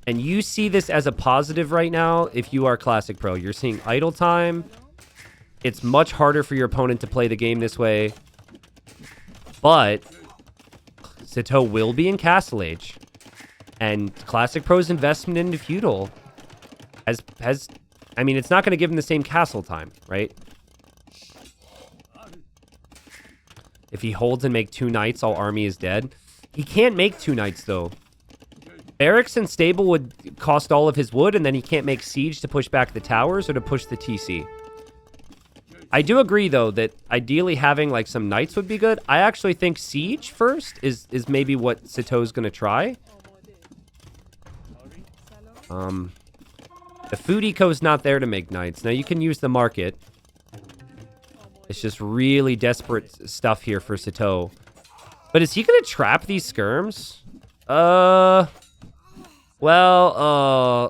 And you see this as a positive right now if you are Classicpro. You're seeing idle time. It's much harder for your opponent to play the game this way. But Sitaux will be in Castle Age. And Classicpro's investment into feudal has I mean, it's not going to give him the same castle time, right? If he holds and make 2 knights, all army is dead. He can't make 2 knights, though. Barracks and stable would cost all of his wood, and then he can't make siege to push back the towers or to push the TC. I do agree, though, that ideally having, like, some knights would be good. I actually think siege first is maybe what Sitaux's going to try. The food eco is not there to make knights. Now, you can use the market. It's just really desperate stuff here for Sitaux. But is he going to trap these skirms? Well,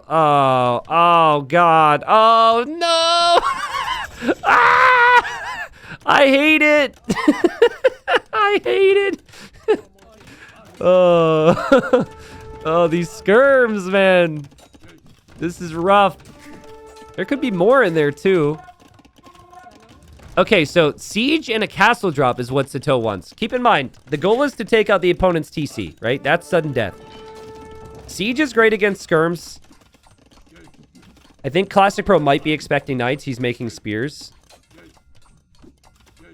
oh, God. Oh, no! Ah! I hate it! I hate it! Oh, these skirms, man. This is rough. There could be more in there, too. Okay, so siege and a castle drop is what Sitaux wants. Keep in mind, the goal is to take out the opponent's TC, right? That's sudden death. Siege is great against skirms. I think Classicpro might be expecting knights. He's making spears.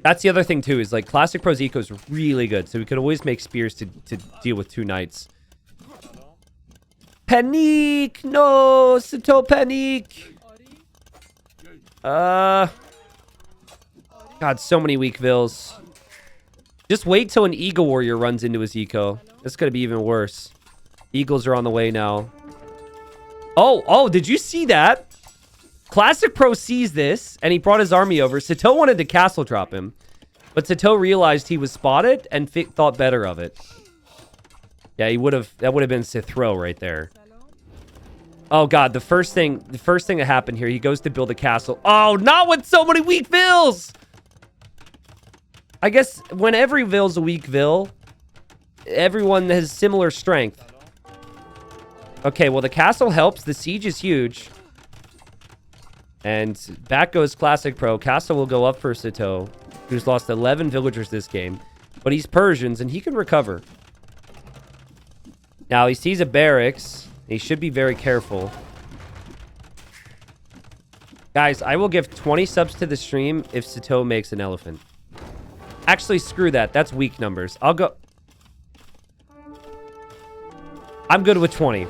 That's the other thing, too, is like Classicpro's eco is really good. So we could always make spears to deal with 2 knights. Panique! No! Sitaux panique! God, so many weak vills. Just wait till an Eagle Warrior runs into his eco. It's going to be even worse. Eagles are on the way now. Oh, did you see that? Classicpro sees this, and he brought his army over. Sitaux wanted to castle drop him. But Sitaux realized he was spotted and thought better of it. Yeah, that would have been Sitaux right there. Oh god, the first thing that happened here, he goes to build a castle. Oh, not with so many weak vills! I guess when every vill's a weak vill, everyone has similar strength. Okay, well the castle helps. The siege is huge. And back goes Classicpro. Castle will go up for Sitaux, who's lost 11 villagers this game. But he's Persians, and he can recover. Now, he sees a barracks. He should be very careful. Guys, I will give 20 subs to the stream if Sitaux makes an elephant. Actually, screw that. That's weak numbers. I'll go... I'm good with 20.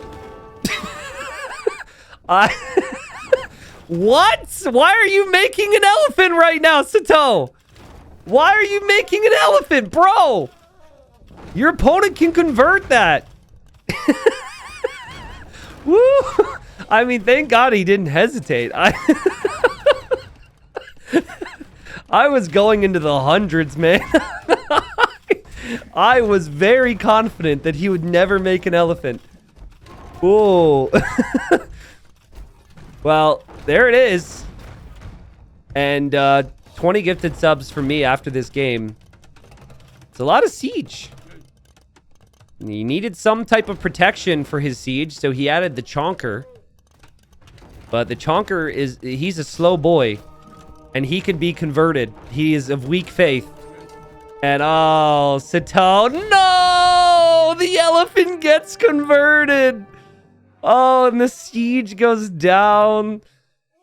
What? Why are you making an elephant right now, Sitaux? Why are you making an elephant, bro? Your opponent can convert that. Woo! I mean, thank God he didn't hesitate. I was going into the hundreds, man. I was very confident that he would never make an elephant. Whoa. Well, there it is. And 20 gifted subs for me after this game. It's a lot of siege. He needed some type of protection for his siege, so he added the Chonker. But the Chonker he's a slow boy. And he can be converted. He is of weak faith. And oh, Sitaux, no! The elephant gets converted. Oh, and the siege goes down.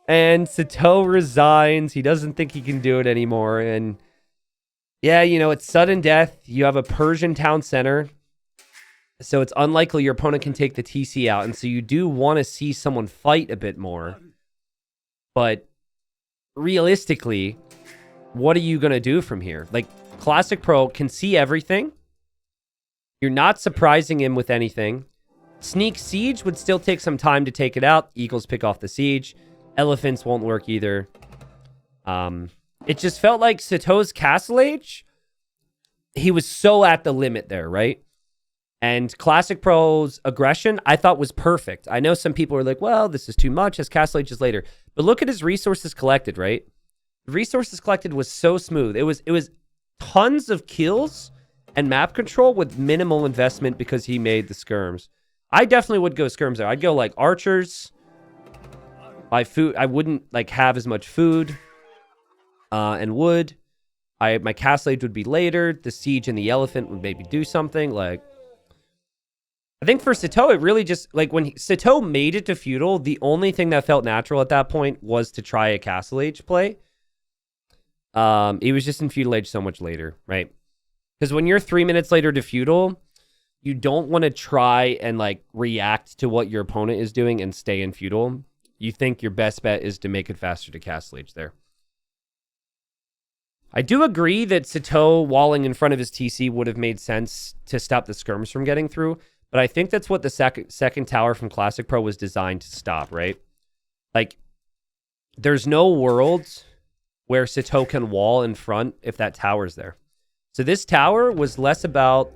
And Sitaux resigns. He doesn't think he can do it anymore. And yeah, you know, it's sudden death. You have a Persian town center. So it's unlikely your opponent can take the TC out. And so you do want to see someone fight a bit more. But realistically, what are you going to do from here? Like, Classicpro can see everything. You're not surprising him with anything. Sneak Siege would still take some time to take it out. Eagles pick off the siege. Elephants won't work either. It just felt like Sitaux's Castle Age, he was so at the limit there, right? And Classicpro's aggression, I thought was perfect. I know some people are like, well, this is too much. His Castle Age is later. But look at his resources collected, right? The resources collected was so smooth. It was tons of kills and map control with minimal investment because he made the skirms. I definitely would go skirms there. I'd go like archers. My food, I wouldn't like have as much food and wood. My Castle Age would be later. The siege and the elephant would maybe do something. Like, I think for Sitaux, it really just, like, when Sitaux made it to feudal, the only thing that felt natural at that point was to try a Castle Age play. He was just in feudal age so much later, right? Because when you're 3 minutes later to feudal, you don't want to try and, like, react to what your opponent is doing and stay in feudal. You think your best bet is to make it faster to Castle Age there. I do agree that Sitaux walling in front of his TC would have made sense to stop the skirms from getting through. But I think that's what the second tower from Classicpro was designed to stop, right? Like, there's no world where Sitaux can wall in front if that tower's there. So this tower was less about...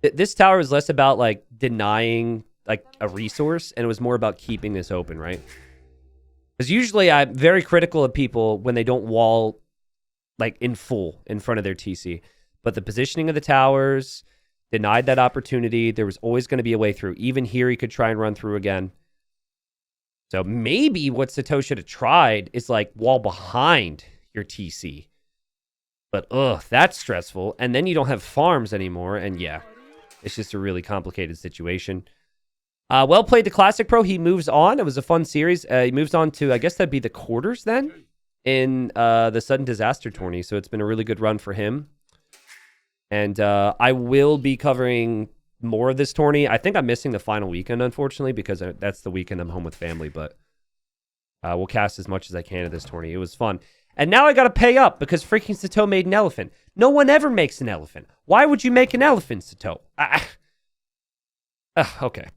like, denying, like, a resource, and it was more about keeping this open, right? Because usually I'm very critical of people when they don't wall, like, in full in front of their TC. But the positioning of the towers... denied that opportunity. There was always going to be a way through. Even here, he could try and run through again. So maybe what Sitaux should have tried is like wall behind your TC. But that's stressful. And then you don't have farms anymore. And yeah, it's just a really complicated situation. Well played to Classicpro. He moves on. It was a fun series. He moves on to, I guess that'd be the quarters then in the Sudden Disaster tourney. So it's been a really good run for him. And I will be covering more of this tourney. I think I'm missing the final weekend, unfortunately, because that's the weekend I'm home with family. But we'll cast as much as I can of this tourney. It was fun. And now I got to pay up because freaking Sitaux made an elephant. No one ever makes an elephant. Why would you make an elephant, Sitaux? Okay.